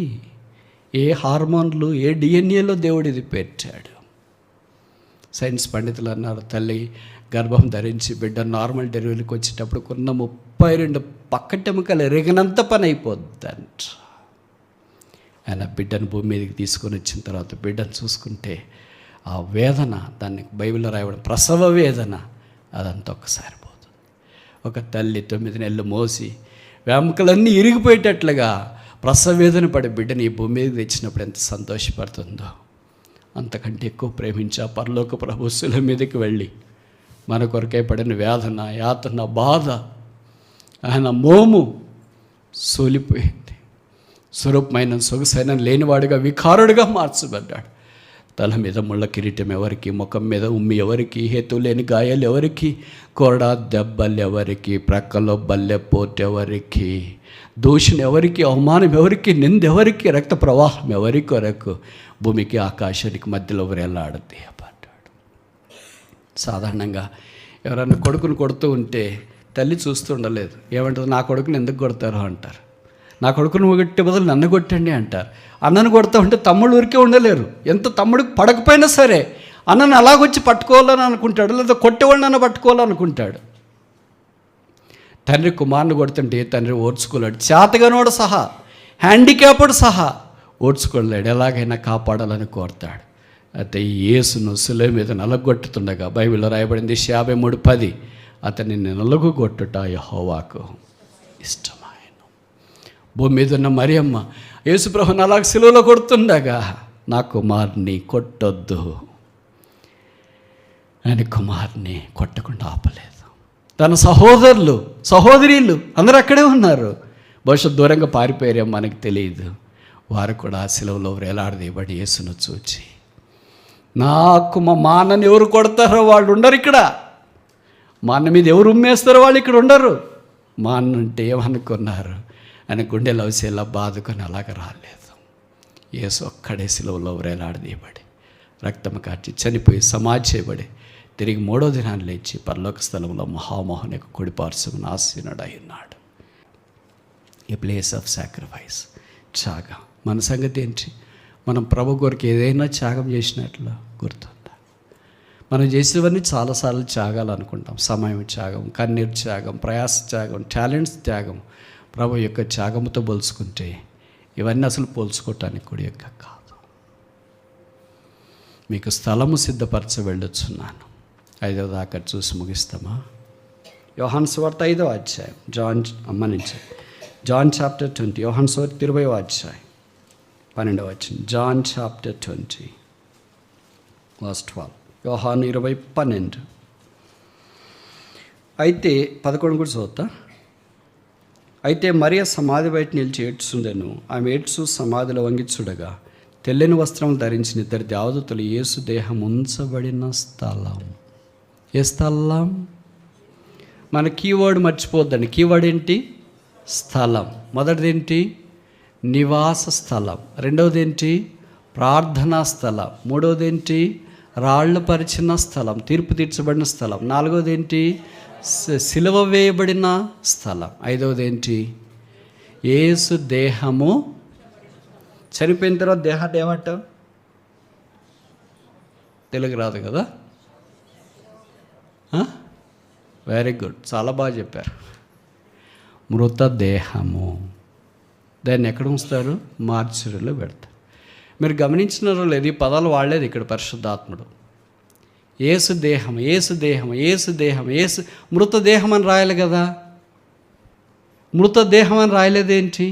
ఏ హార్మోన్లు, ఏ డిఎన్ఏలో దేవుడు ఇది పెట్టాడు? సైన్స్ పండితులు అన్నారు, తల్లి గర్భం ధరించి బిడ్డ నార్మల్ డెలివరీకి వచ్చేటప్పుడు కొన్న 32 పక్కటెముకలు ఎరిగినంత పని అయిపోద్దంట. ఆయన బిడ్డను భూమి మీదకి తీసుకొని వచ్చిన తర్వాత బిడ్డను చూసుకుంటే ఆ వేదన, దాన్ని బైబిల్లో రాయబడిన ప్రసవ వేదన, అదంతా ఒక్కసారి పోతుంది. ఒక తల్లి 9 నెలలు మోసి వెంకలన్నీ ఇరిగిపోయేటట్లుగా ప్రసవ వేదన పడి బిడ్డని ఈ భూమి మీదకి తెచ్చినప్పుడు ఎంత సంతోషపడుతుందో, అంతకంటే ఎక్కువ ప్రేమించి ఆ పరలోక ప్రభువుల మీదకి వెళ్ళి మన కొరకై పడిన వేదన, యాతన, బాధ, ఆయన మోము సోలిపోయింది. స్వరూపమైన సొగసైన లేనివాడుగా వికారుడుగా మార్చబడ్డాడు. తల మీద ముళ్ళ కిరీటం ఎవరికి, ముఖం మీద ఉమ్మి ఎవరికి, హేతు లేని గాయాలు ఎవరికి, కొరడా దెబ్బలు ఎవరికి, ప్రక్కలో బల్లెపోటు ఎవరికి, దూషణ ఎవరికి, అవమానం ఎవరికి, నిందెవరికి, రక్త ప్రవాహం ఎవరి కొరకు, భూమికి ఆకాశానికి మధ్యలో వేలాడుతూ పడ్డాడు. సాధారణంగా ఎవరైనా కొడుకును కొడుతూ ఉంటే తల్లి చూస్తుండలేదు. ఏమంటుంది, నా కొడుకుని ఎందుకు కొడతారు అంటారు. నా కొడుకును కొట్టే బదులు నన్ను కొట్టండి అంటారు. అన్నను కొడతా ఉంటే తమ్ముడు ఊరికే ఉండలేరు. ఎంత తమ్ముడికి పడకపోయినా సరే అన్నను అలాగొచ్చి పట్టుకోవాలని అనుకుంటాడు, లేదా కొట్టేవాడిని నన్ను పట్టుకోవాలనుకుంటాడు. తండ్రి కుమారుని కొడుతుంటే తండ్రి ఓర్చుకోలేడు. చేతగానోడు సహా, హ్యాండిక్యాప్డ్ సహా ఓర్చుకోలేడు. ఎలాగైనా కాపాడాలని కోరుతాడు. అయితే యేసును శిలువ మీద నలగొట్టుతుండగా బైబిల్లో రాయబడింది 53:10, అతనిని నలుగుగొట్టుట యెహోవాకు ఇష్టమాయెను. భూమి మీద ఉన్న మరియమ్మ యేసుప్రభుని అలాగ సిలువలో కొడుతుండగా, నా కుమారుని కొట్టొద్దు అని కుమారుని కొట్టకుండా ఆపలేదు. తన సహోదరులు సహోదరీలు అందరూ అక్కడే ఉన్నారు. బహుశా దూరంగా పారిపోయారేమో మనకు తెలియదు. వారు కూడా సిలువలో వేలాడదీయబడి యేసును చూచి, నాకు మా అన్నని ఎవరు కొడతారో వాళ్ళు ఉండరు ఇక్కడ, మా అన్న మీద ఎవరు ఉమ్మేస్తారో వాళ్ళు ఇక్కడ ఉండరు, మా అన్న అంటే ఏమనుకున్నారు అని గుండెలో ఇలా బాదుకొని అలాగ రాలేదు. యేసు ఒక్కడే సిలువలో వేలాడదీయబడి రక్తం కార్చి చనిపోయి సమాధి చేయబడి తిరిగి 3వ దినాన్ని లేచి పరలోక స్థలంలో మహామోహన్ యొక్క కుడిపార్శ్వమున ఆసీనుడై ఉన్నాడు. ఏ ప్లేస్ ఆఫ్ సాక్రిఫైస్, త్యాగం. మన సంగతి ఏంటి? మనం ప్రభు కొరకు ఏదైనా త్యాగం చేసినట్లు గుర్తుందా? మనం చేసేవన్నీ చాలాసార్లు త్యాగాలు అనుకుంటాం. సమయం త్యాగం, కన్నీరు త్యాగం, ప్రయాస త్యాగం, టాలెంట్స్ త్యాగం. ప్రభు యొక్క త్యాగంతో పోల్చుకుంటే ఇవన్నీ అసలు పోల్చుకోవటానికి కూడా యొక్క కాదు. మీకు స్థలము సిద్ధపరచ వెళ్ళొచ్చున్నాను. 5వ దాకా చూసి ముగిస్తామా? యోహాను సువార్త 5వ అధ్యాయం, జాన్ చాప్టర్ 20. యోహాను సువార్త 20వ అధ్యాయం 12వ వచనం. John chapter 20 verse 12. యోహాను 20:12. అయితే 11 కూడా చదువుతా. అయితే మరియ సమాధి బయట నిలిచి ఏడ్చుండెను. ఆమె ఏడ్చు సమాధిలో వంగి చూడగా తెల్లని వస్త్రం ధరించిన 2 దేవదూతలు యేసు దేహం ఉంచబడిన స్థలం. ఏ స్థలం? మన కీవర్డ్ మర్చిపోద్దండి. కీవర్డ్ ఏంటి? స్థలం. మొదటిది ఏంటి? నివాస స్థలం. రెండవది ఏంటి? ప్రార్థనా స్థలం. మూడవది ఏంటి? రాళ్ళు పరిచిన స్థలం, తీర్పు తీర్చబడిన స్థలం. 4వది ఏంటి? సిలువ వేయబడిన స్థలం. 5వది ఏంటి? యేసు దేహము చనిపోయిన తర్వాత దేహాన్ని ఏమంటావు? తెలుగు రాదు కదా? వెరీ గుడ్, చాలా బాగా చెప్పారు. మృతదేహము. దాన్ని ఎక్కడ ఉంచుతారు? మార్చురీలో పెడతారు. మీరు గమనించినారో లేదు, ఈ పదాలు వాడలేదు ఇక్కడ పరిశుద్ధాత్ముడు. యేసు దేహం, యేసు దేహం, యేసు దేహం, యేసు మృతదేహం అని రాయాలి కదా. మృతదేహం అని రాయలేదేంటి?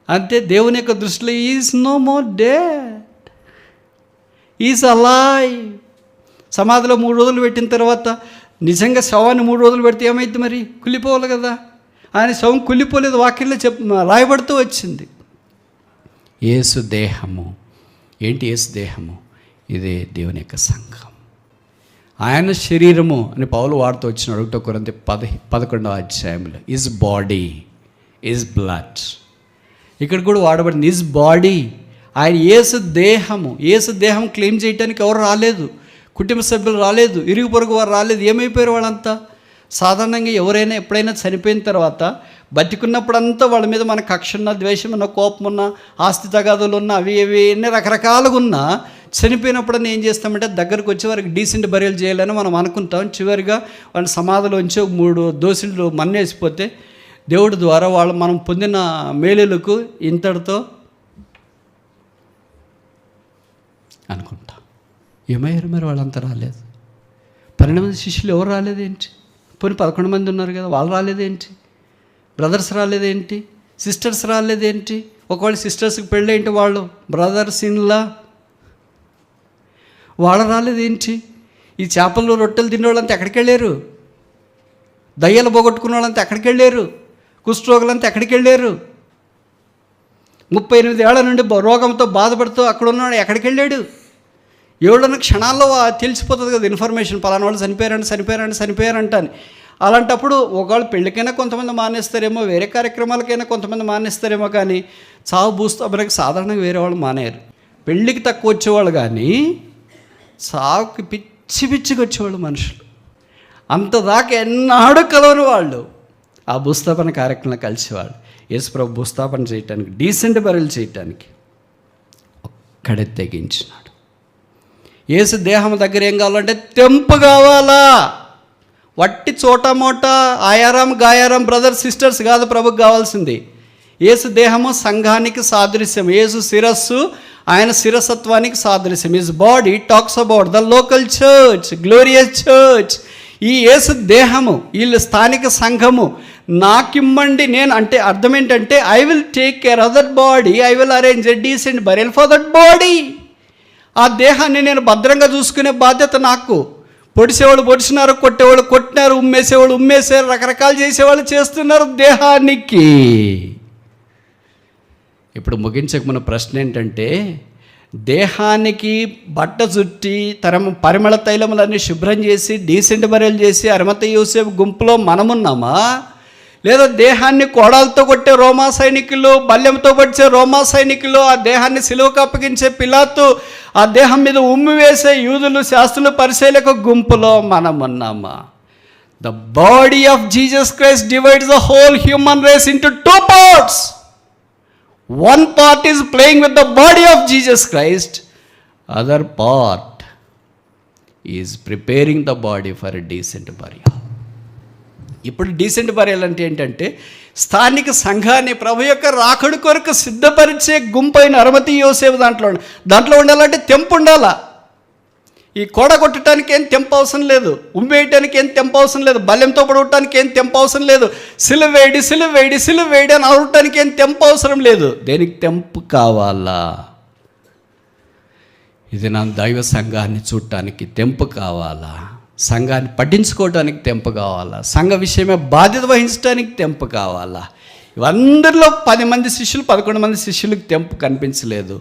అంటే దేవుని యొక్క దృష్టిలో is no more dead, is alive. సమాధిలో 3 రోజులు పెట్టిన తర్వాత నిజంగా శవాన్ని 3 రోజులు పెడితే ఏమైంది? మరి కుళ్ళిపోవాలి కదా. ఆయన శవం కుళ్ళిపోలేదు, వాక్యంలో రాయబడుతూ వచ్చింది. యేసు దేహము ఏంటి? యేసు దేహము ఇదే దేవుని యొక్క సంఘం, ఆయన శరీరము అని పౌలు వాడుతూ వచ్చినాడు 1 కొరింథీ 11వ అధ్యాయంలో. Is body, is blood. ఇక్కడ కూడా వాడబడింది ఈజ్ బాడీ. ఆయన యేసు దేహము. యేసు దేహం క్లెయిమ్ చేయడానికి ఎవరు రాలేదు, కుటుంబ సభ్యులు రాలేదు, ఇరుగు పొరుగు వారు రాలేదు. ఏమైపోయారు వాళ్ళంతా? సాధారణంగా ఎవరైనా ఎప్పుడైనా చనిపోయిన తర్వాత బతికున్నప్పుడంతా వాళ్ళ మీద మన కక్ష ఉన్న, ద్వేషం ఉన్న, కోపం ఉన్న, ఆస్తి తగాదులు ఉన్న, అవి అన్ని రకరకాలుగా ఉన్నా చనిపోయినప్పుడన్నా ఏం చేస్తామంటే దగ్గరకు వచ్చి వారికి డీసెంట్ బరియలు చేయాలని మనం అనుకుంటాం. చివరిగా వాళ్ళ సమాధిలోంచి 3 దోషులు మన్నేసిపోతే దేవుడి ద్వారా వాళ్ళు మనం పొందిన మేలులకు ఇంతటితో అనుకుంటాం. ఏమయ్యారు మరి? వాళ్ళంతా రాలేదు. 12 మంది శిష్యులు ఎవరు రాలేదేంటి? పోనీ 11 మంది ఉన్నారు కదా, వాళ్ళు రాలేదేంటి? బ్రదర్స్ రాలేదేంటి? సిస్టర్స్ రాలేదేంటి? ఒకవేళ సిస్టర్స్కి పెళ్ళేంటి, వాళ్ళు బ్రదర్స్ ఇన్లా, వాళ్ళు రాలేదేంటి? ఈ చేపలు రొట్టెలు తినే వాళ్ళంతా ఎక్కడికి వెళ్ళారు? దయ్యాలు పోగొట్టుకున్న వాళ్ళంతా ఎక్కడికి వెళ్ళారు? కుష్ఠరోగులంతా ఎక్కడికి వెళ్ళారు? 38 ఏళ్ల నుండి రోగంతో బాధపడుతూ అక్కడ ఉన్నాడు, ఎక్కడికి వెళ్ళాడు? 7 క్షణాల్లో తెలిసిపోతుంది కదా ఇన్ఫర్మేషన్, పలానా వాళ్ళు చనిపోయారంట అని. అలాంటప్పుడు ఒకవేళ పెళ్ళికైనా కొంతమంది మానేస్తారేమో, వేరే కార్యక్రమాలకైనా కొంతమంది మానేస్తారేమో, కానీ చావు భూస్థాపనకి సాధారణంగా వేరే వాళ్ళు మానేరు. పెళ్ళికి తక్కువ వచ్చేవాళ్ళు కానీ చావుకి పిచ్చిగా వచ్చేవాళ్ళు మనుషులు. అంతదాకా ఎన్నాడు కలవని వాళ్ళు ఆ భూస్థాపన కార్యక్రమంలో కలిసేవాళ్ళు. యేసుప్రభు భూస్థాపన చేయటానికి, డీసెంట్ బరియలు చేయటానికి ఒక్కడే తెగించినాడు. యేసు దేహం దగ్గర ఏం కావాలంటే తెంపు కావాలా, వట్టి చోటమోటా ఆయారాం గాయారాం బ్రదర్స్ సిస్టర్స్ కాదు ప్రభుకు కావాల్సింది. యేసు దేహము సంఘానికి సాదృశ్యం, యేసు శిరస్సు ఆయన శిరసత్వానికి సాదృశ్యం. His body talks about the local church, glorious church. ఈ యేసు దేహము, వీళ్ళు స్థానిక సంఘము నాకిమ్మండి. నేను అంటే అర్థం ఏంటంటే, I will take care of that body, I will arrange a decent burial for that body. ఆ దేహాన్ని నేను భద్రంగా చూసుకునే బాధ్యత నాకు. పొడిసేవాళ్ళు పొడిచినారు, కొట్టేవాళ్ళు కొట్టినారు, ఉమ్మేసేవాళ్ళు ఉమ్మేసారు, రకరకాలు చేసేవాళ్ళు చేస్తున్నారు దేహానికి. ఇప్పుడు ముగించక మన ప్రశ్న ఏంటంటే, దేహానికి బట్ట చుట్టి పరిమళ తైలములన్నీ శుభ్రం చేసి డీసెంట్ బరియలు చేసి అరిమతయి యోసేపు గుంపులో మనమున్నామా? లేదా దేహాన్ని కోడాలతో కొట్టే రోమా సైనికులు, బల్యంతో పడిచే రోమా సైనికులు, ఆ దేహాన్ని సిలువకు అప్పగించే పిలాతు, ఆ దేహం మీద ఉమ్మి వేసే యూదులు, శాస్త్రులు, పరిసయ్యులకు గుంపులో మనమున్నామా? The body of Jesus Christ divides the whole human race into 2 parts. One part is playing with the body of Jesus Christ, other part is preparing the body for a decent burial. ఇప్పుడు decent burial అంటే ఏంటంటే, స్థానిక సంఘాన్ని ప్రభు యొక్క రాకడు కొరకు సిద్ధపరిచే గుంపైన అరిమతయి యోసేపు దాంట్లో ఉండాలంటే తెంపు ఉండాలా. ఈ కోడ కొట్టడానికి ఏం తెంపు అవసరం లేదు, ఉమ్మేయటానికి ఏం తెంపు అవసరం లేదు, బల్యంతో పడవటానికి ఏం తెంపు అవసరం లేదు, సిలువేడి సిలువేడి సిలువేడి అని అడగటానికి ఏం తెంపు అవసరం లేదు. దేనికి తెంపు కావాలా? ఇది నా దైవ సంఘాన్ని చూడటానికి తెంపు కావాలా? సంఘాన్ని పట్టించుకోవడానికి తెంపు కావాలా? సంఘ విషయమే బాధ్యత వహించడానికి తెంపు కావాలా? ఇవందరిలో 10 మంది శిష్యులు 11 మంది శిష్యులకు తెంపు కనిపించలేదు.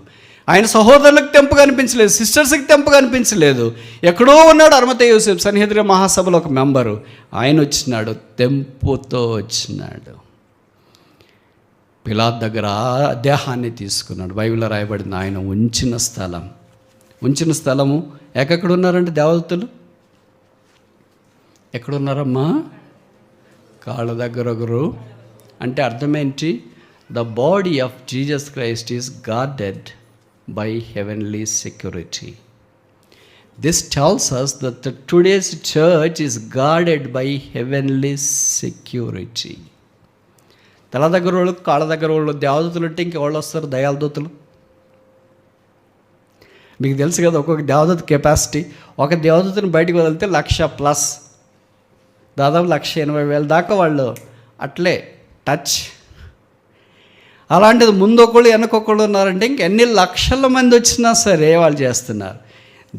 ఆయన సహోదరులకు తెంపు కనిపించలేదు, సిస్టర్స్కి తెంపు కనిపించలేదు. ఎక్కడో ఉన్నాడు అరిమతయి యోసేపు, సన్హెద్రిన్ మహాసభలో ఒక మెంబరు. ఆయన వచ్చినాడు, తెంపుతో వచ్చినాడు. పిలాతు దగ్గర దేహాన్ని తీసుకున్నాడు. బైబిల్లో రాయబడింది, ఆయన ఉంచిన స్థలము ఎక్కడ ఉన్నారంటే దేవదూతలు ఎక్కడున్నారమ్మా? కాళ్ళ దగ్గర ఒకరు. అంటే అర్థమేంటి? The body of Jesus Christ is guarded by heavenly security. This tells us that the today's church is guarded by heavenly security. తల దగ్గర వాళ్ళు, కాళ్ళ దగ్గర వాళ్ళు దేవదూతలు అంటే ఇంకెవాళ్ళు వస్తారు? దయాల దూతలు. మీకు తెలుసు కదా ఒక్కొక్క దేవదూత కెపాసిటీ. ఒక దేవదూతను బయటకు వదిలితే 1,00,000+, దాదాపు 1,80,000 దాకా వాళ్ళు అట్లే టచ్. అలాంటిది ముందు ఒకళ్ళు వెనకొకళ్ళు ఉన్నారంటే ఇంకెన్ని లక్షల మంది వచ్చినా సరే వాళ్ళు చేస్తున్నారు.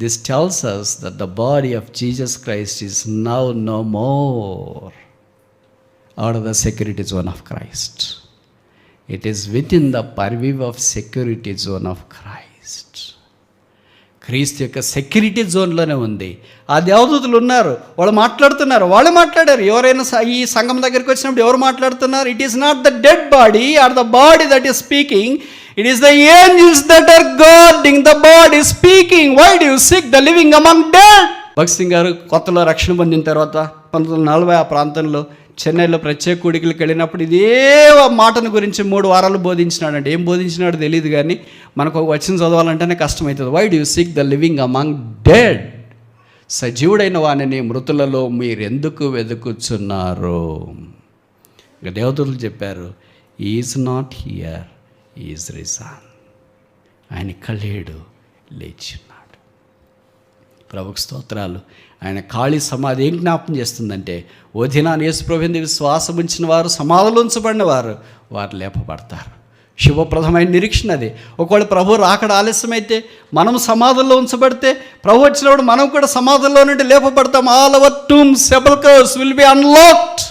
This tells us that the body of Jesus Christ is now no more out of the security zone of Christ. It is within the purview of security zone of Christ. క్రీస్తు యొక్క సెక్యూరిటీ జోన్లోనే ఉంది. ఆ దేవదూతలు ఉన్నారు, వాళ్ళు మాట్లాడుతున్నారు, వాళ్ళు మాట్లాడారు. ఎవరైనా ఈ సంఘం దగ్గరికి వచ్చినప్పుడు ఎవరు మాట్లాడుతున్నారు? It is not the dead body or the body that is speaking, it is the angels that are guarding the body speaking. Why do you seek the living among dead? Bhagat Singh గారు కొత్తలో రక్షణ పొందిన తర్వాత 1940 ఆ ప్రాంతంలో చెన్నైలో ప్రత్యేక కూడికలకు వెళ్ళినప్పుడు ఇదే మాటను గురించి 3 వారాలు బోధించినాడంటే. ఏం బోధించినాడో తెలియదు, కానీ మనకు ఒక వచనం చదవాలంటేనే కష్టమవుతుంది. Why do you seek the living among dead? సజీవుడైన వానిని మృతులలో మీరెందుకు వెతుకుచున్నారు? ఇక దేవదూతలు చెప్పారు, is not here, is risen. ఆయన కళ్ళేడు లేచున్నాడు. ప్రభుకు స్తోత్రాలు. ఆయన ఖాళీ సమాధి ఏం జ్ఞాపం చేస్తుందంటే, ఓ దినాన్ని యేసుప్రభువుని విశ్వాసం ఉంచిన వారు, సమాధిలో ఉంచబడిన వారు లేపబడతారు. శుభప్రదమైన నిరీక్షణ అది. ఒకవేళ ప్రభు రాకడ ఆలస్యమైతే, మనం సమాధుల్లో ఉంచబడితే, ప్రభు వచ్చినప్పుడు మనం కూడా సమాధుల్లో నుండి లేపబడతాం. All our tombs sepulchres will be unlocked,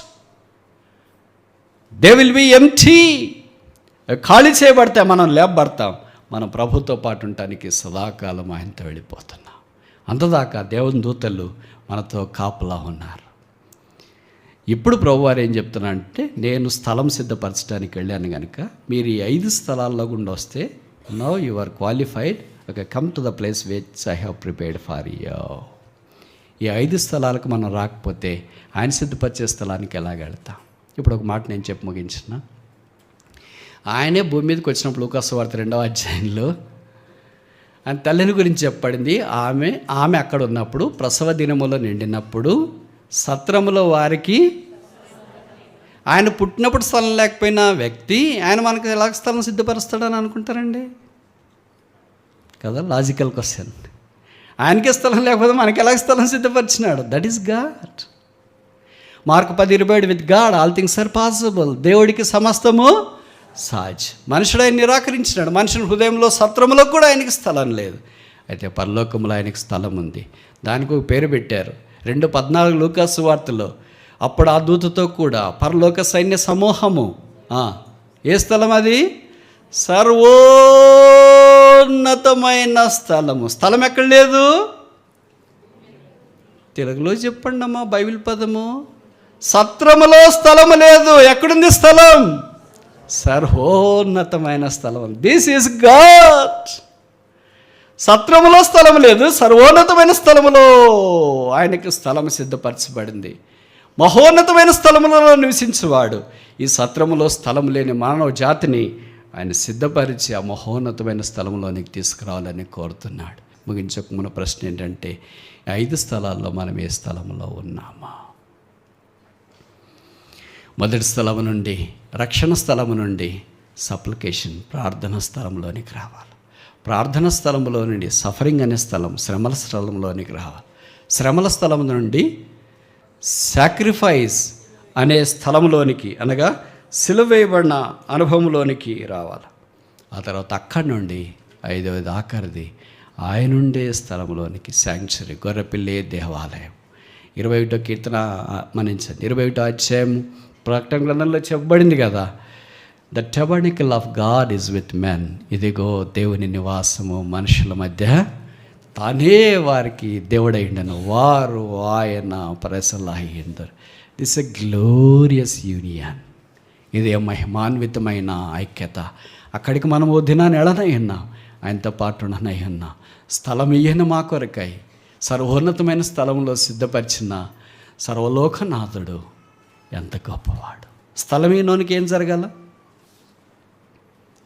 they will be empty. ఖాళీ చేయబడితే మనం లేపబడతాం. మనం ప్రభుతో పాటు ఉండటానికి సదాకాలం ఆయనతో వెళ్ళిపోతున్నాం. అంతదాకా దేవుని దూతలు మనతో కాపలా ఉన్నారు. ఇప్పుడు ప్రభువారు ఏం చెప్తున్నారంటే, నేను స్థలం సిద్ధపరచడానికి వెళ్ళాను కనుక మీరు ఈ 5 స్థలాల్లో గుండా వస్తే, now you are qualified, okay, come to the place which I have prepared for you. ఈ 5 స్థలాలకు మనం రాకపోతే ఆయన సిద్ధపరిచే స్థలానికి ఎలాగ వెళ్తాం? ఇప్పుడు ఒక మాట నేను చెప్పి ముగించిన. ఆయనే భూమి మీదకి వచ్చినప్పుడు లూకాసు వార్త 2వ అధ్యాయంలో ఆయన తల్లిని గురించి చెప్పబడింది. ఆమె అక్కడ ఉన్నప్పుడు ప్రసవ దినములో నిండినప్పుడు సత్రములో వారికి, ఆయన పుట్టినప్పుడు స్థలం లేకపోయిన వ్యక్తి ఆయన మనకు ఎలా స్థలం సిద్ధపరుస్తాడని అనుకుంటారండి కదా? Logical question. ఆయనకే స్థలం లేకపోతే మనకి ఎలా స్థలం సిద్ధపరిచినాడు? That is God. Mark 10:27 with God all things are possible. దేవుడికి సమస్తము సాధ్యం. మనుషుడు ఆయన నిరాకరించినాడు. మనుషుని హృదయంలో సత్రములో కూడా ఆయనకి స్థలం లేదు. అయితే పరలోకంలో ఆయనకి స్థలం ఉంది. దానికి ఒక పేరు పెట్టారు. 2:14 లూకాసు సువార్తలో, అప్పుడు ఆ దూతతో కూడా పరలోక సైన్య సమూహము, ఏ స్థలం అది? సర్వోన్నతమైన స్థలము. స్థలం ఎక్కడ లేదు? తెలుగులో చెప్పండి అమ్మా బైబిల్ పదము. సత్రములో స్థలము లేదు. ఎక్కడుంది స్థలం? సర్వోన్నతమైన స్థలం. This is God. సత్రములో స్థలం లేదు, సర్వోన్నతమైన స్థలములో ఆయనకి స్థలం సిద్ధపరచబడింది. మహోన్నతమైన స్థలములో నివసించేవాడు ఈ సత్రములో స్థలం లేని మానవ జాతిని ఆయన సిద్ధపరిచి ఆ మహోన్నతమైన స్థలంలోనికి తీసుకురావాలని కోరుతున్నాడు. ముగించక మన ప్రశ్న ఏంటంటే, 5 స్థలాల్లో మనం ఏ స్థలంలో ఉన్నామా? మొదటి స్థలము నుండి, రక్షణ స్థలము నుండి సప్లికేషన్, ప్రార్థన స్థలంలోనికి రావాలి. ప్రార్థన స్థలంలో నుండి సఫరింగ్ అనే స్థలం, శ్రమల స్థలంలోనికి రావాలి. శ్రమల స్థలం నుండి సాక్రిఫైస్ అనే స్థలంలోనికి, అనగా సిలువేయబడిన అనుభవంలోనికి రావాలి. ఆ తర్వాత అక్కడి నుండి 5వది ఆఖరిది ఆయన ఉండే స్థలంలోనికి, శాంక్చురీ, గొర్రెపిల్లే దేవాలయం. 21వ కీర్తన మనించండి. 21వ అధ్యాయం ప్రకటన గ్రంథంలో చెప్పబడింది కదా, the tabernacle of God is with men. ఇదిగో దేవుని నివాసము మనుషుల మధ్య, తానే వారికి దేవుడైండను, వారు ఆయన ప్రజలయ్యిందరు. This a glorious union. ఇది మహిమాన్వితమైన ఐక్యత. అక్కడికి మనం ఓ దినాన్ని ఎడనై ఉన్నాం, ఆయనతో పాటు ఉండనై ఉన్నాం. స్థలం ఇయ్యను మా కొరకై సర్వోన్నతమైన స్థలంలో సిద్ధపరిచిన సర్వలోకనాథుడు ఎంత గొప్పవాడు. స్థలమీనోనికి ఏం జరగాల?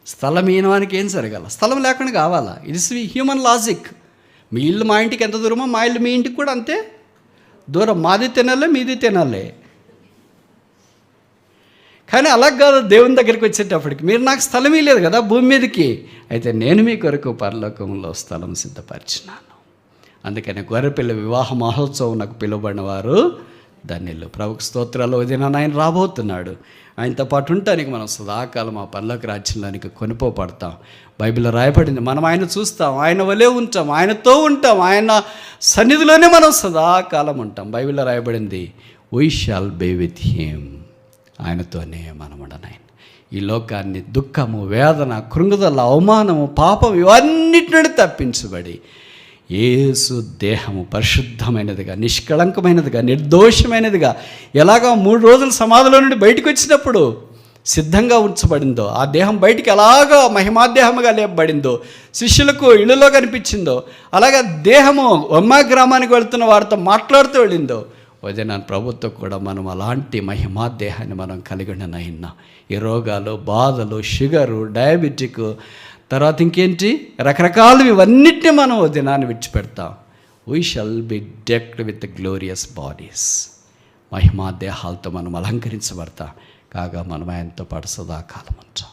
స్థలమీనవానికి ఏం జరగాల? స్థలం లేకుండా కావాలా? It's human logic. మీ ఇల్లు మా ఇంటికి ఎంత దూరమో మా ఇల్లు మీ ఇంటికి కూడా అంతే దూరం. మాది తినాలే, మీది తినాలే. కానీ అలా కాదు. దేవుని దగ్గరికి వచ్చేటప్పటికి, మీరు నాకు స్థలమే లేదు కదా భూమి మీదకి, అయితే నేను మీ కొరకు పరలోకంలో స్థలం సిద్ధపరిచినాను. అందుకని గొర్రెపిల్ల వివాహ మహోత్సవం నాకు పిలువబడిన వారు ధన్యులు. ప్రభుకు స్తోత్రాలు. ఉదయం ఆయన రాబోతున్నాడు. ఆయనతో పాటు ఉండటానికి మనం సదాకాలం ఆ పరలోక రాజ్యంలోనికి కొనిపోబడతాం. బైబిల్లో రాయబడింది, మనం ఆయన చూస్తాం, ఆయన వలే ఉంటాం, ఆయనతో ఉంటాం, ఆయన సన్నిధిలోనే మనం సదాకాలం ఉంటాం. బైబిల్లో రాయబడింది, we shall be with him. ఆయనతోనే మనం ఉండనాయన. ఈ లోకాన్ని దుఃఖము, వేదన, కృంగుదల, అవమానము, పాపం ఇవన్నిటి నుండి తప్పించబడి యేసు దేహము పరిశుద్ధమైనదిగా, నిష్కళంకమైనదిగా, నిర్దోషమైనదిగా ఎలాగా 3 రోజుల సమాధిలో నుండి బయటకు వచ్చినప్పుడు సిద్ధంగా ఉంచబడిందో, ఆ దేహం బయటికి ఎలాగా మహిమాదేహముగా లేపబడిందో, శిష్యులకు ఇళ్ళలో కనిపించిందో, అలాగా దేహము ఒమ్మా గ్రామానికి వెళుతున్న వారితో మాట్లాడుతూ వెళ్ళిందో, వదిన ప్రభుత్వం కూడా మనం అలాంటి మహిమాదేహాన్ని మనం కలిగి ఉండనైనా. ఈ రోగాలు, బాధలు, షుగరు, డయాబెటిక్, తర్వాత ఇంకేంటి రకరకాలు, ఇవన్నిటిని మనం దినాన్ని విడిచిపెడతాం. We shall be decked with glorious bodies. మహిమా దేహాలతో మనం అలంకరించబడతాం. కాగా మనం ఆయనతో పాటు సదాకాలం ఉంటాం.